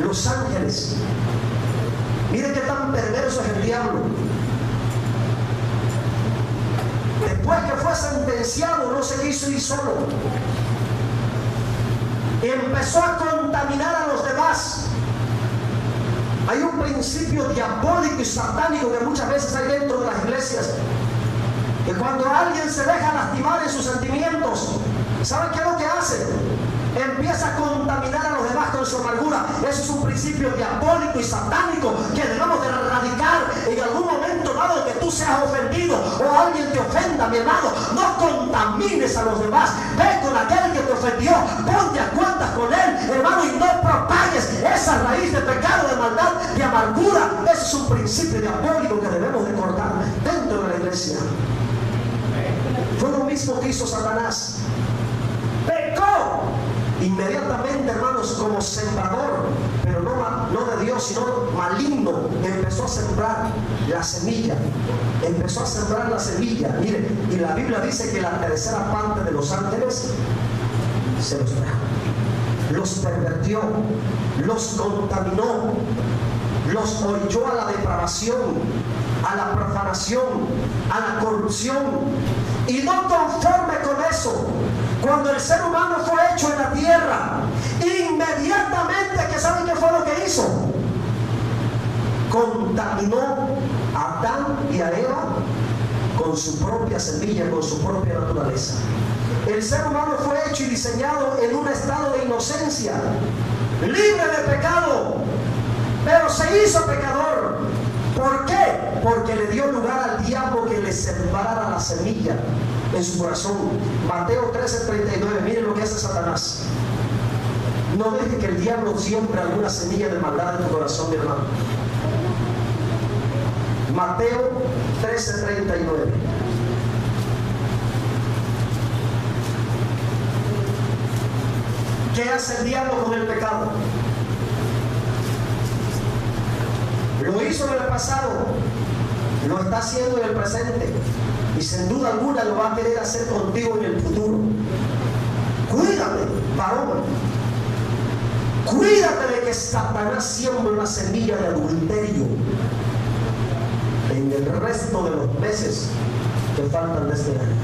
Los ángeles. Miren qué tan perverso es el diablo. Después que fue sentenciado, no se quiso ir solo. Y empezó a contaminar a los demás. Hay un principio diabólico y satánico que muchas veces hay dentro de las iglesias. Que cuando alguien se deja lastimar en sus sentimientos, ¿saben qué es lo que hace? Empieza a contaminar a los demás con su amargura. Eso es un principio diabólico y satánico que debemos de erradicar. En algún momento dado que tú seas ofendido o alguien te ofenda, mi hermano, no contamines a los demás. Ve con aquel que te ofendió, ponte a cuentas con él, hermano, y no propagues esa raíz de pecado, de maldad, de amargura. Ese es un principio diabólico que debemos de cortar dentro de la iglesia. Fue lo mismo que hizo Satanás. Pecó inmediatamente, hermanos, como sembrador, pero no de Dios, sino maligno. Empezó a sembrar la semilla. Empezó a sembrar la semilla. Mire, y la Biblia dice que la tercera parte de los ángeles se los trajo. Los pervertió, los contaminó, los orilló a la depravación, a la profanación, a la corrupción. Y no conforme con eso, cuando el ser humano fue hecho en la tierra, inmediatamente, ¿que saben qué fue lo que hizo? Contaminó a Adán y a Eva con su propia semilla, con su propia naturaleza. El ser humano fue hecho y diseñado en un estado de inocencia, libre de pecado, pero se hizo pecador. ¿Por qué? Porque le dio lugar al diablo que le sembrara la semilla en su corazón. Mateo 13:39, miren lo que hace Satanás. No deje que el diablo siembre alguna semilla de maldad en tu corazón, mi hermano. Mateo 13:39. ¿Qué hace el diablo con el pecado? Lo hizo en el pasado, lo está haciendo en el presente y sin duda alguna lo va a querer hacer contigo en el futuro. Cuídate, varón. Cuídate de que Satanás siembre una semilla de adulterio en el resto de los meses que faltan de este año.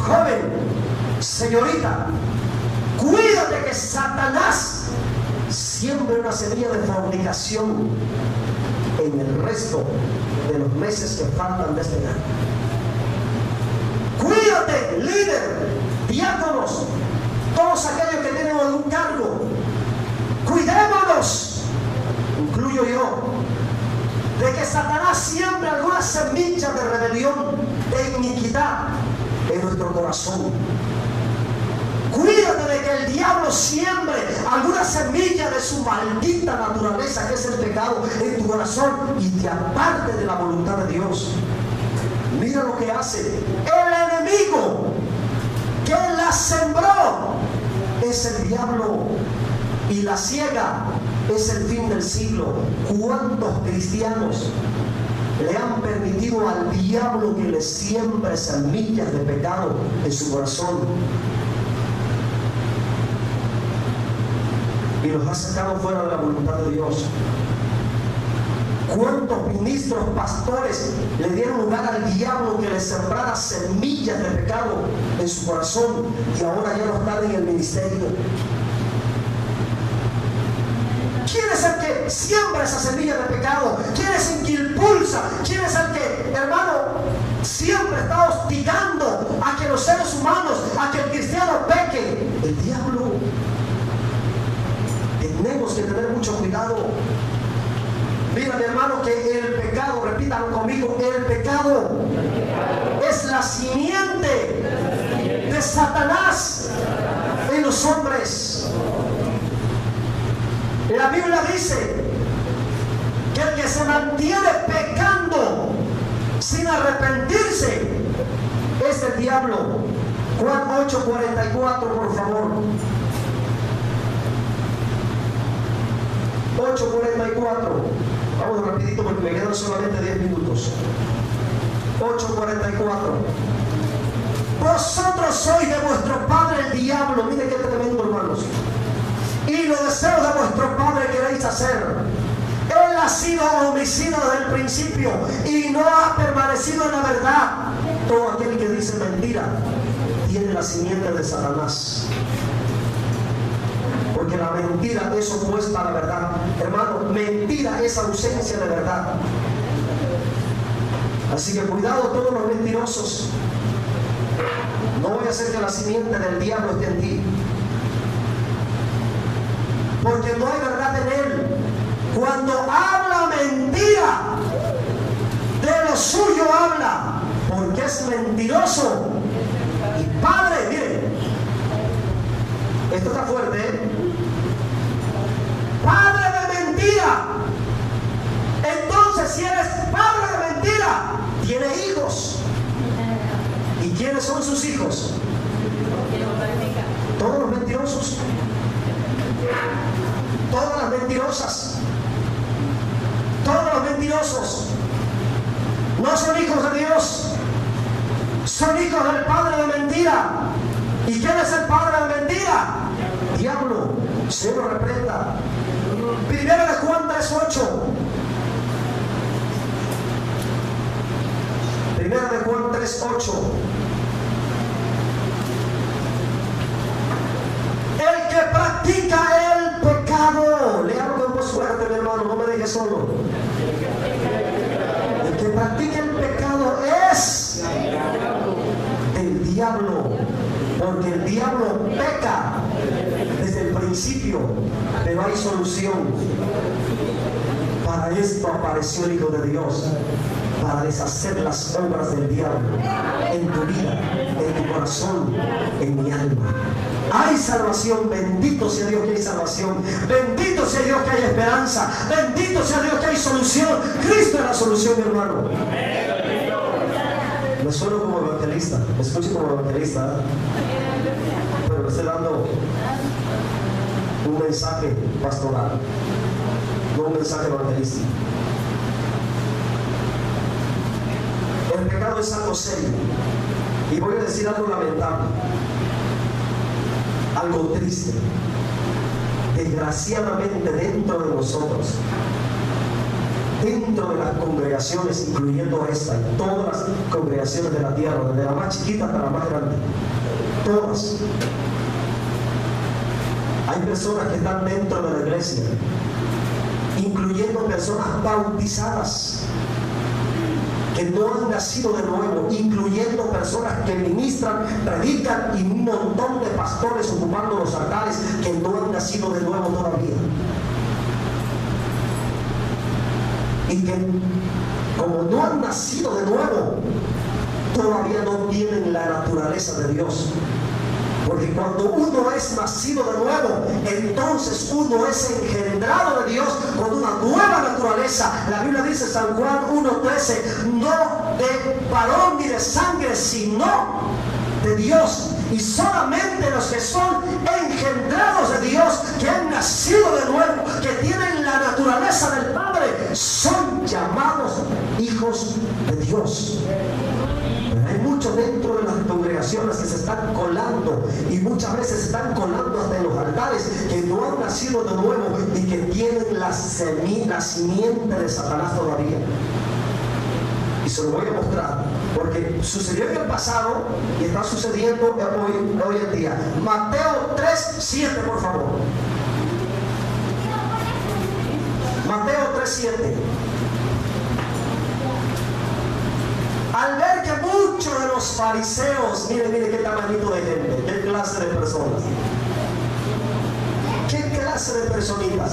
Joven, señorita, cuídate que Satanás siembre una semilla de fornicación en el resto de los meses que faltan de este año. Cuídate, líder, diáconos, todos aquellos que tienen algún cargo. Cuidémonos, incluyo yo, de que Satanás siembre alguna semilla de rebelión, de iniquidad en nuestro corazón. Cuídate de que el diablo siembre alguna semilla de su maldita naturaleza, que es el pecado, en tu corazón y te aparte de la voluntad de Dios. Mira lo que hace el enemigo que la sembró. Es el diablo, y la ciega es el fin del siglo. ¿Cuántos cristianos le han permitido al diablo que les siembre semillas de pecado en su corazón y los ha sacado fuera de la voluntad de Dios? ¿Cuántos ministros, pastores le dieron lugar al diablo que les sembrara semillas de pecado en su corazón y ahora ya no están en el ministerio? ¿Quién es el que siembra esa semilla de pecado? ¿Quién es el que impulsa? ¿Quién es el que, hermano, siempre está hostigando a que los seres humanos, a que el cristiano peque? El diablo. Tenemos que tener mucho cuidado. Mira, mi hermano, que el pecado, repítalo conmigo, el pecado es la simiente de Satanás en los hombres. La Biblia dice que el que se mantiene pecando sin arrepentirse es el diablo. Juan 8:44, por favor. 8:44. Vamos rapidito porque me quedan solamente 10 minutos. 8:44. Vosotros sois de vuestro padre el diablo. Mire qué tremendo, hermanos. Y los deseos de vuestro padre queréis hacer. Él ha sido homicida desde el principio y no ha permanecido en la verdad. Todo aquel que dice mentira tiene la simiente de Satanás. Porque la mentira es opuesta a la verdad. Hermano, mentira es ausencia de verdad. Así que cuidado todos los mentirosos. No voy a hacer que la simiente del diablo esté en ti. Porque no hay verdad en él. Cuando habla mentira, de lo suyo habla, porque es mentiroso. Y padre, mire, esto está fuerte, ¿eh? Padre de mentira. Entonces, si eres padre de mentira, tiene hijos. ¿Y quiénes son sus hijos? Todos los mentirosos. Todas las mentirosas, todos los mentirosos no son hijos de Dios, son hijos del padre de mentira. ¿Y quién es el padre de mentira? Diablo. Se lo reprenda. Primera de Juan 3:8. Primera de Juan 3:8. El que practica el pecado, léalo con voz fuerte, mi hermano, no me dejes solo. El que practica el pecado es del diablo, porque el diablo peca desde el principio, pero hay solución. Para esto apareció el Hijo de Dios, para deshacer las obras del diablo en tu vida, en tu corazón, en mi alma. Hay salvación, bendito sea Dios que hay salvación, bendito sea Dios que hay esperanza, bendito sea Dios que hay solución. Cristo es la solución, mi hermano. Me sueno como evangelista, me escucho como evangelista, ¿eh? Pero le estoy dando un mensaje pastoral, no un mensaje evangelista. El pecado es algo serio, y voy a decir algo lamentable, algo triste. Desgraciadamente dentro de nosotros, dentro de las congregaciones, incluyendo esta y todas las congregaciones de la tierra, desde la más chiquita hasta la más grande, todas, hay personas que están dentro de la iglesia, incluyendo personas bautizadas que no han nacido de nuevo, incluyendo personas que ministran, predican, y un montón de pastores ocupando los altares que no han nacido de nuevo todavía. Y que como no han nacido de nuevo, todavía no tienen la naturaleza de Dios. Porque cuando uno es nacido de nuevo, entonces uno es engendrado de Dios con una nueva naturaleza. La Biblia dice, San Juan 1:13, no de varón ni de sangre, sino de Dios. Y solamente los que son engendrados de Dios, que han nacido de nuevo, que tienen la naturaleza del Padre, son llamados hijos de Dios. Hay muchos dentro de las congregaciones que se están colando, y muchas veces se están colando hasta en los altares, que no han nacido de nuevo y que tienen la simiente de Satanás todavía. Y se lo voy a mostrar, porque sucedió en el pasado y está sucediendo hoy en día. Mateo 3:7, por favor. Mateo 3:7. Al ver que muchos de los fariseos, mire qué tamañito de gente, qué clase de personas, qué clase de personitas.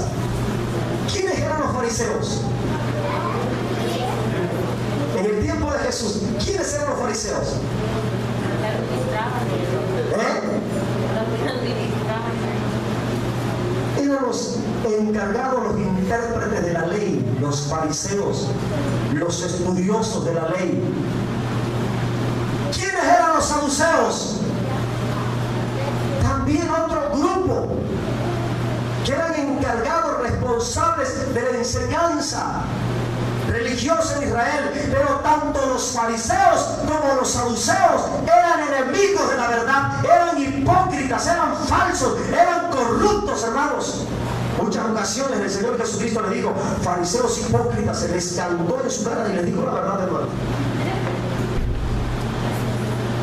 ¿Quiénes eran los fariseos? En el tiempo de Jesús, ¿quiénes eran los fariseos? Eran los encargados, los intérpretes de la ley, los fariseos, los estudiosos de la ley. ¿Quiénes eran los saduceos? También otro grupo que eran encargados, responsables de la enseñanza religiosa en Israel. Pero tanto los fariseos como los saduceos eran enemigos de la verdad, eran hipócritas, eran falsos, eran corruptos, hermanos. Muchas ocasiones el Señor Jesucristo le dijo, fariseos hipócritas, se les cantó en su cara y les dijo la verdad, hermano.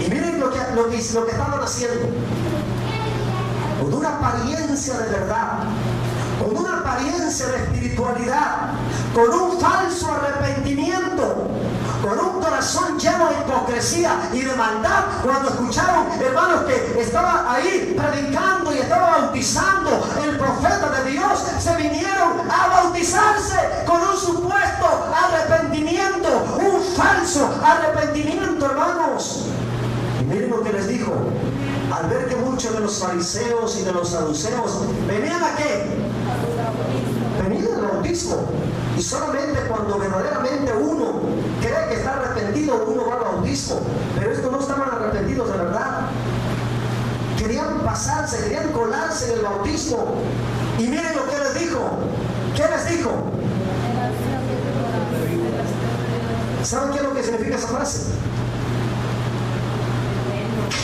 Y miren lo que estaban haciendo, con una apariencia de verdad, con una apariencia de espiritualidad, con un falso arrepentimiento, con un corazón lleno de hipocresía y de maldad. Cuando escucharon, hermanos, que estaba ahí predicando y estaba bautizando el profeta de Dios, se vinieron a bautizarse con un supuesto arrepentimiento, un falso arrepentimiento, hermanos. Y miren lo que les dijo. Al ver que muchos de los fariseos y de los saduceos venían a ¿qué? Venían al bautismo. Y solamente cuando verdaderamente uno cree que está arrepentido, uno va al bautismo. Pero estos no estaban arrepentidos de verdad. Querían pasarse, querían colarse en el bautismo. Y miren lo que les dijo. ¿Qué les dijo? ¿Saben qué es lo que significa esa frase?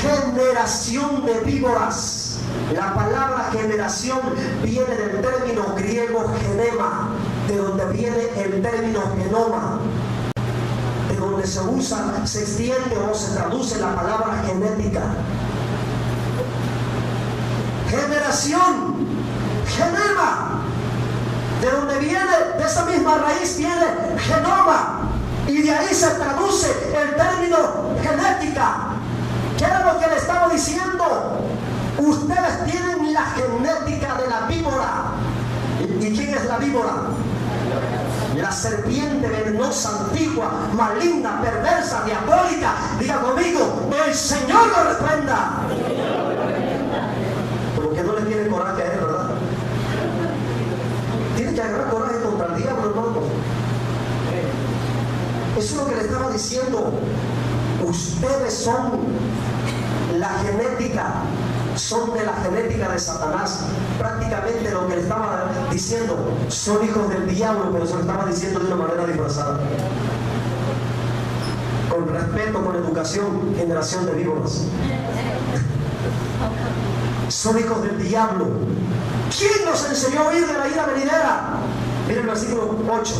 Generación de víboras. La palabra generación viene del término griego genema, de donde viene el término genoma, de donde se usa, se extiende o se traduce la palabra genética. Generación, genema, de donde viene, de esa misma raíz viene genoma, y de ahí se traduce el término genética. ¿Qué era lo que le estaba diciendo? Ustedes tienen la genética de la víbora. ¿Y quién es la víbora? La serpiente venenosa, antigua, maligna, perversa, diabólica. Diga conmigo, el Señor lo reprenda. Porque no le tiene coraje a él, ¿verdad? Tiene que agarrar coraje contra el diablo, hermano. Eso es lo que le estaba diciendo. Ustedes son la genética, son de la genética de Satanás. Prácticamente lo que le estaba diciendo, son hijos del diablo, pero se lo estaba diciendo de una manera disfrazada. Con respeto, con educación, generación de víboras. Son hijos del diablo. ¿Quién nos enseñó a huir de la ira venidera? Miren el versículo 8.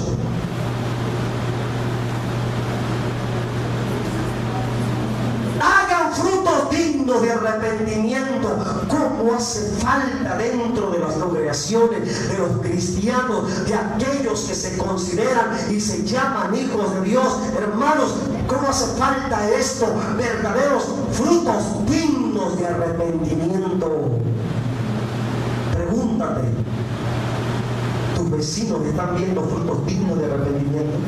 Hagan frutos dignos de arrepentimiento. ¿Cómo hace falta dentro de las congregaciones, de los cristianos, de aquellos que se consideran y se llaman hijos de Dios? Hermanos, ¿cómo hace falta esto? Verdaderos frutos dignos de arrepentimiento. Pregúntate, ¿tus vecinos están viendo frutos dignos de arrepentimiento?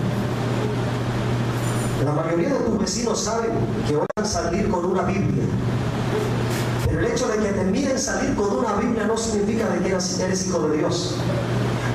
La mayoría de tus vecinos saben que van a salir con una Biblia, El hecho de que te miren salir con una Biblia no significa de que eres hijo de Dios.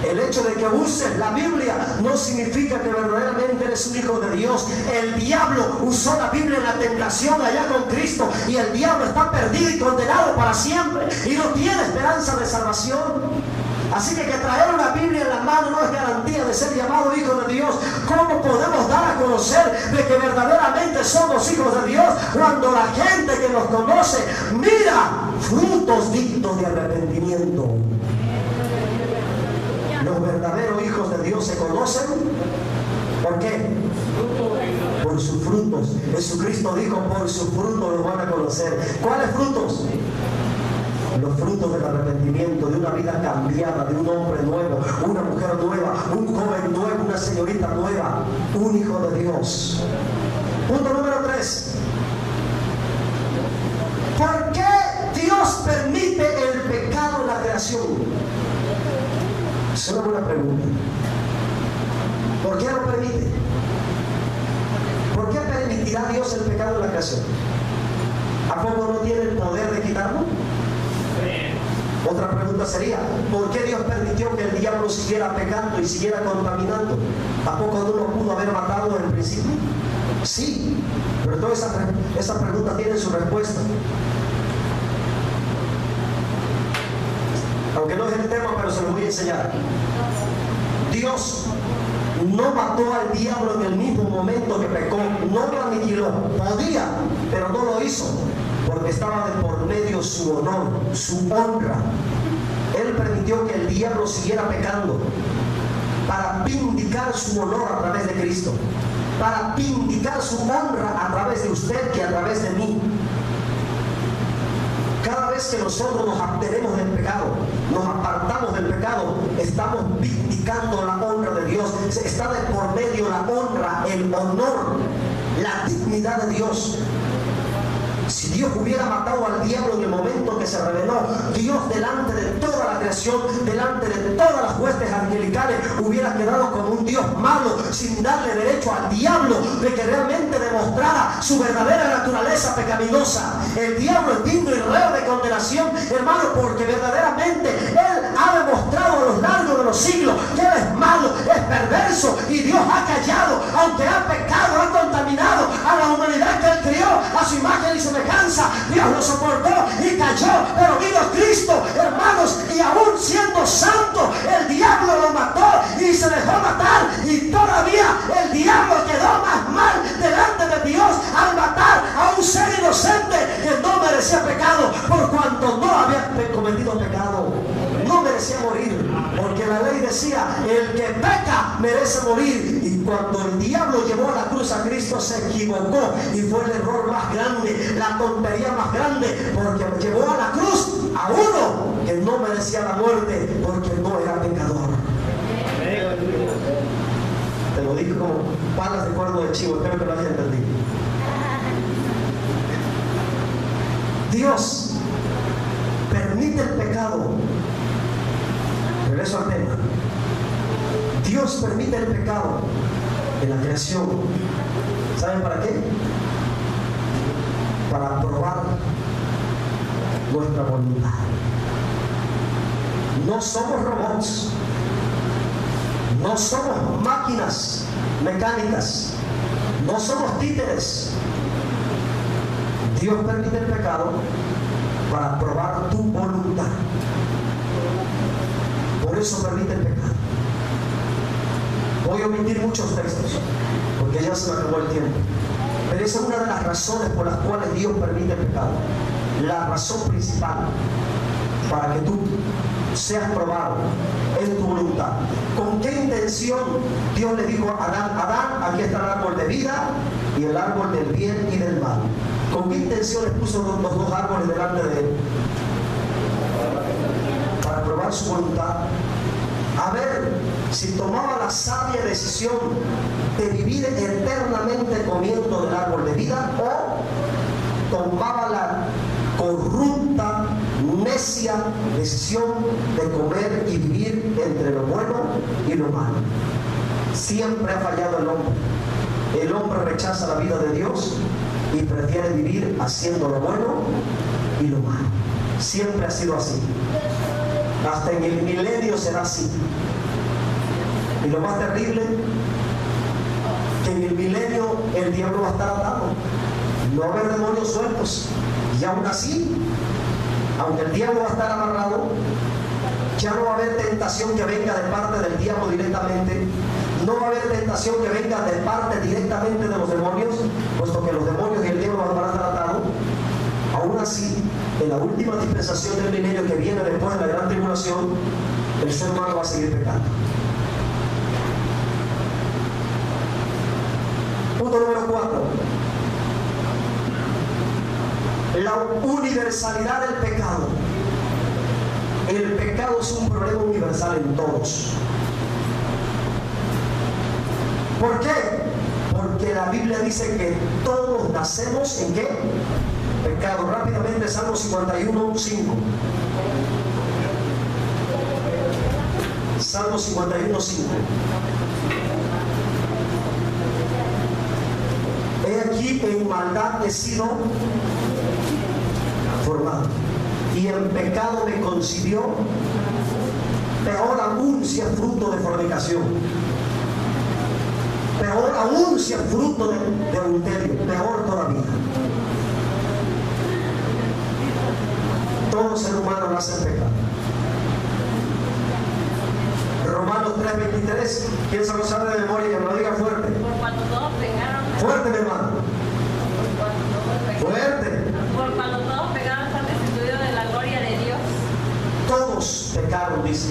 El hecho de que uses la Biblia no significa que verdaderamente eres un hijo de Dios. El diablo usó la Biblia en la tentación allá con Cristo, y el diablo está perdido y condenado para siempre y no tiene esperanza de salvación. Así que traer una Biblia en la mano no es garantía de ser llamado hijo de Dios. ¿Cómo podemos dar a conocer de que verdaderamente somos hijos de Dios cuando la gente que nos conoce mira frutos dignos de arrepentimiento? Los verdaderos hijos de Dios se conocen. ¿Por qué? Por sus frutos. Jesucristo dijo: por sus frutos los van a conocer. ¿Cuáles frutos? Los frutos del arrepentimiento, de una vida cambiada, de un hombre nuevo, una mujer nueva, un joven nuevo, una señorita nueva, un hijo de Dios. Punto número 3. ¿Por qué Dios permite el pecado en la creación? Es una buena pregunta. ¿Por qué lo permite? ¿Por qué permitirá Dios el pecado en la creación? ¿A poco no tiene el poder de quitarlo? Otra pregunta sería: ¿por qué Dios permitió que el diablo siguiera pecando y siguiera contaminando? ¿A poco no lo pudo haber matado en el principio? Sí, pero todas esas preguntas tienen su respuesta. Aunque no es el tema, pero se lo voy a enseñar. Dios no mató al diablo en el mismo momento que pecó, no lo aniquiló. Podía, pero no lo hizo, porque estaba de por medio su honor, su honra. Él permitió que el diablo siguiera pecando para vindicar su honor a través de Cristo, para vindicar su honra a través de usted y a través de mí. Cada vez que nosotros nos abstenemos del pecado, nos apartamos del pecado, estamos vindicando la honra de Dios. Está de por medio la honra, el honor, la dignidad de Dios. Si Dios hubiera matado al diablo en el momento que se reveló, Dios delante de toda la creación, delante de todas las huestes angelicales, hubiera quedado como un Dios malo, sin darle derecho al diablo de que realmente demostrara su verdadera naturaleza pecaminosa. El diablo es digno y reo de condenación, hermano, porque verdaderamente Él ha demostrado a lo largo de los siglos que Él es malo, es perverso, y Dios ha callado, aunque ha pecado, ha contaminado a la humanidad que Él crió a su imagen y semejanza. Dios lo soportó y cayó, pero vino Cristo, hermanos, y aún siendo santo, el diablo lo mató y se dejó matar, y todavía el diablo quedó más mal delante de Dios al matar a un ser inocente que no merecía pecado, por cuanto no había cometido pecado. No merecía morir, porque la ley decía: el que peca merece morir. Y cuando el diablo llevó a la cruz a Cristo, se equivocó, y fue el error más grande, la tontería más grande, porque llevó a la cruz a uno que no merecía la muerte, porque no era pecador. Te lo dije como palas de cuerno de chivo, espero que lo hayas entendido. Dios permite el pecado. Regreso al tema. Dios permite el pecado en la creación. ¿Saben para qué? Para probar nuestra voluntad. No somos robots, no somos máquinas mecánicas, no somos títeres. Dios permite el pecado para probar tu voluntad. Por eso permite el pecado. Voy a omitir muchos textos, porque ya se me acabó el tiempo. Pero esa es una de las razones por las cuales Dios permite el pecado. La razón principal, para que tú seas probado en tu voluntad. ¿Con qué intención Dios le dijo a Adán: Adán, aquí está el árbol de vida y el árbol del bien y del mal? ¿Con qué intención les puso los dos árboles delante de él? Para probar su voluntad. A ver si tomaba la sabia decisión de vivir eternamente comiendo del árbol de vida, o tomaba la corrupta, necia decisión de comer y vivir entre lo bueno y lo malo. Siempre ha fallado el hombre. El hombre rechaza la vida de Dios y prefiere vivir haciendo lo bueno y lo malo. Siempre ha sido así. Hasta en el milenio será así. Y lo más terrible, que en el milenio el diablo va a estar atado. No va a haber demonios sueltos. Y aún así, aunque el diablo va a estar amarrado, ya no va a haber tentación que venga de parte del diablo directamente. No va a haber tentación que venga de parte directamente de los demonios, puesto que los demonios y el diablo van a estar atados. Aún así, en la última dispensación del milenio que viene después de la gran tribulación, el ser humano va a seguir pecando. Punto número 4. La universalidad del pecado. El pecado es un problema universal en todos. ¿Por qué? Porque la Biblia dice que todos nacemos ¿en qué? Pecado. Rápidamente, Salmo 51, 5. Salmo 51, 5. He aquí en maldad he sido formado, y en pecado me concibió, peor aún si es fruto de fornicación, peor aún si es fruto de adulterio, peor todavía. Todo ser humano nace en pecado. Romanos 3:23, ¿quién se lo sabe de memoria? Que me lo diga fuerte. Por cuanto todos pecaron. Fuerte, mi hermano. Fuerte. Por cuando todos pecaron, están destituidos de la gloria de Dios. Todos pecaron, dice.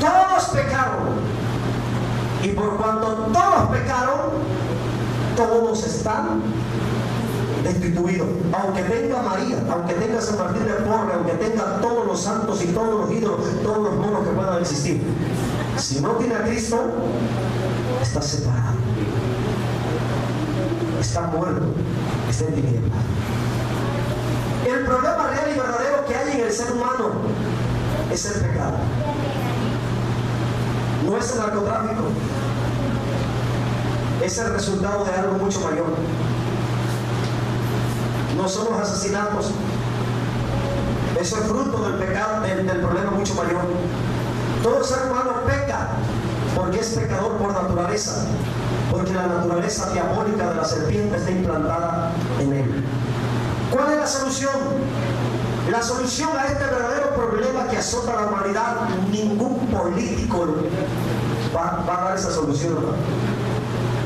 Todos pecaron. Y por cuanto todos pecaron, todos están destituidos. Aunque tenga María, aunque tenga San Martín de Porres, aunque tenga todos los santos y todos los ídolos, todos los monos que puedan existir, si no tiene a Cristo, está separado, está muerto, está en tinieblas. El problema real y verdadero que hay en el ser humano es el pecado. No es el narcotráfico, es el resultado de algo mucho mayor. No son los asesinatos, eso es fruto del pecado, del problema mucho mayor. Todo ser humano peca porque es pecador por naturaleza, porque la naturaleza diabólica de la serpiente está implantada en él. ¿Cuál es la solución? La solución a este verdadero problema que azota a la humanidad, ningún político va a dar esa solución, hermano.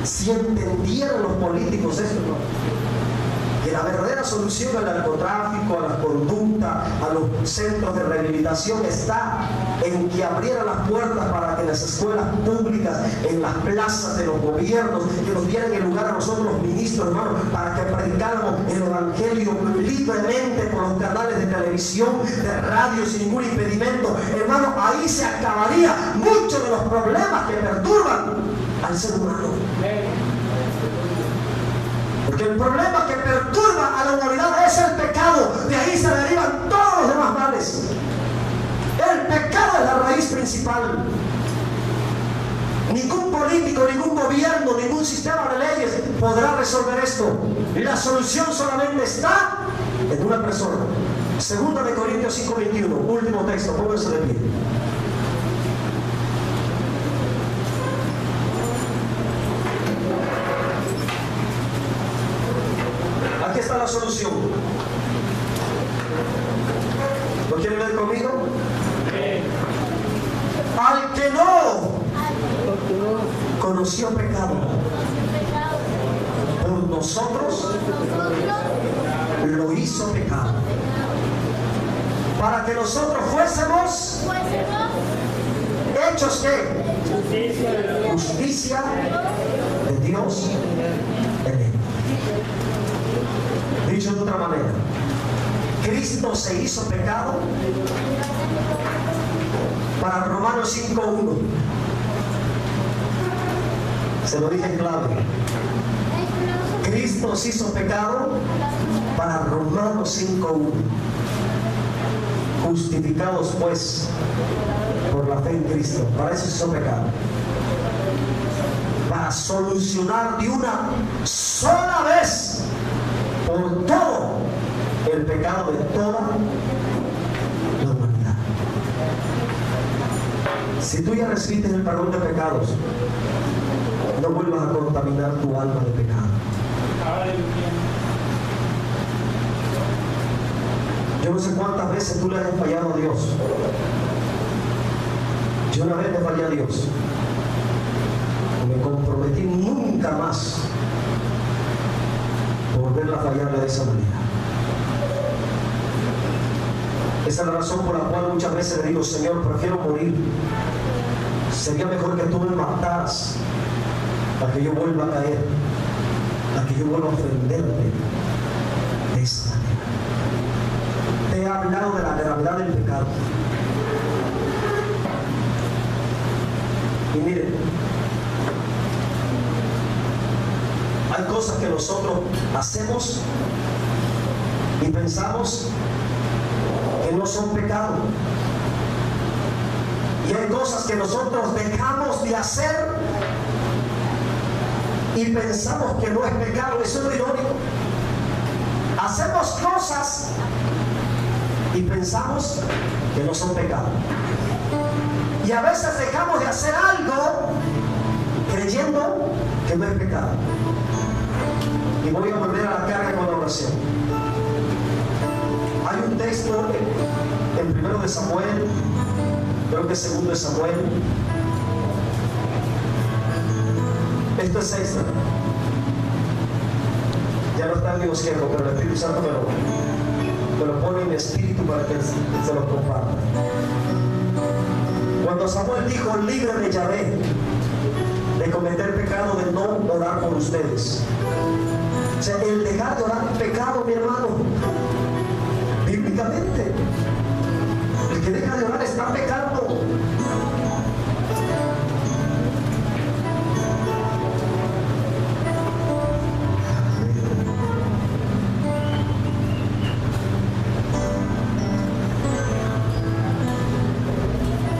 Si entendieran los políticos esto, ¿no? Que la verdadera solución al narcotráfico, a la conducta, a los centros de rehabilitación está en que abrieran las puertas para que en las escuelas públicas, en las plazas de los gobiernos, que nos dieran el lugar a nosotros los ministros, hermanos, para que predicáramos el evangelio libremente por los canales de televisión, de radio, sin ningún impedimento. Hermanos, ahí se acabaría muchos de los problemas que perturban al ser humano. Porque el problema que perturba a la humanidad es el pecado. De ahí se derivan todos los demás males. El pecado es la raíz principal. Ningún político, ningún gobierno, ningún sistema de leyes podrá resolver esto. La solución solamente está en una persona. 2 de Corintios 5:21, último texto, pónganse de pie. Aquí está la solución. ¿Lo quieren ver conmigo? Al que no conoció pecado, por nosotros lo hizo pecado, para que nosotros fuésemos hechos ¿qué? Justicia de Dios en él. Dicho de otra manera, Cristo se hizo pecado para Romanos 5:1. Se lo dije en clave. Cristo se hizo pecado para Romanos 5:1. Justificados pues por la fe en Cristo. Para eso se hizo pecado. Para solucionar de una sola vez por todo el pecado de toda la humanidad. Si tú ya recibiste el perdón de pecados, no vuelvas a contaminar tu alma de pecado. Yo no sé cuántas veces tú le has fallado a Dios. Yo una vez le fallé a Dios. Me comprometí nunca más volverla a fallarle de esa manera. Esa es la razón por la cual muchas veces le digo: Señor, prefiero morir. Sería mejor que tú me mataras para que yo vuelva a caer, para que yo vuelva a ofenderte de esa manera. Te he hablado de la gravedad del pecado. Y miren, hay cosas que nosotros hacemos y pensamos que no son pecado. Y hay cosas que nosotros dejamos de hacer y pensamos que no es pecado. Eso es lo irónico. Hacemos cosas y pensamos que no son pecado. Y a veces dejamos de hacer algo creyendo que no es pecado. Y voy a volver a la carga con la oración. Hay un texto en 1 de Samuel, creo que es 2 de Samuel. Esto es extra. Ya no está en mi bosquejo, pero el Espíritu Santo me lo pone en mi espíritu para que se lo comparta. Cuando Samuel dijo: líbrame, Yahvé, de cometer pecado de no orar por ustedes. O sea, el dejar de orar es pecado, mi hermano. Bíblicamente, el que deja de orar está pecando.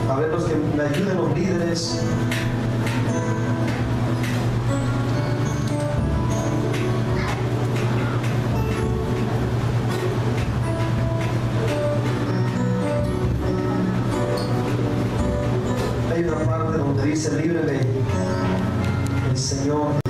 A ver, los que me ayuden, los líderes. Hay una parte donde dice: líbreme el Señor.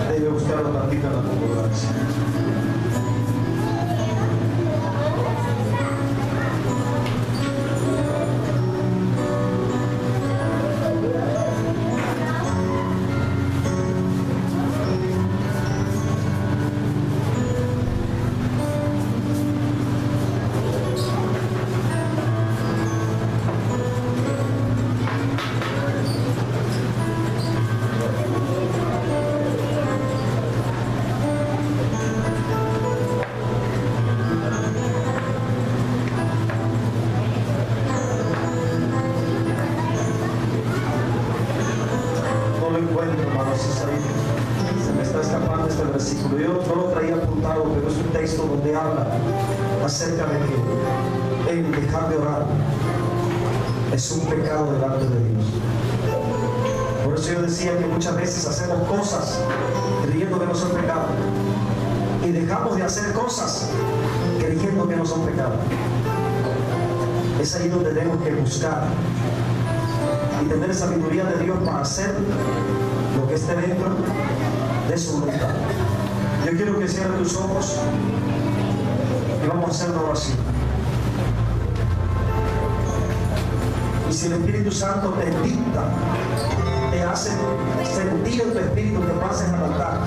Debe buscarlo tantito en la concordancia. Se me está escapando este versículo. Yo no lo traía apuntado, pero es un texto donde habla acerca de que el dejar de orar es un pecado delante de Dios. Por eso yo decía que muchas veces hacemos cosas creyendo que no son pecado, y dejamos de hacer cosas creyendo que no son pecado. Es ahí donde tenemos que buscar y tener sabiduría de Dios para hacer lo que esté dentro de su voluntad. Yo quiero que cierres tus ojos y vamos a hacer una oración. Y si el Espíritu Santo te dicta, te hace sentir en tu espíritu que pases al altar,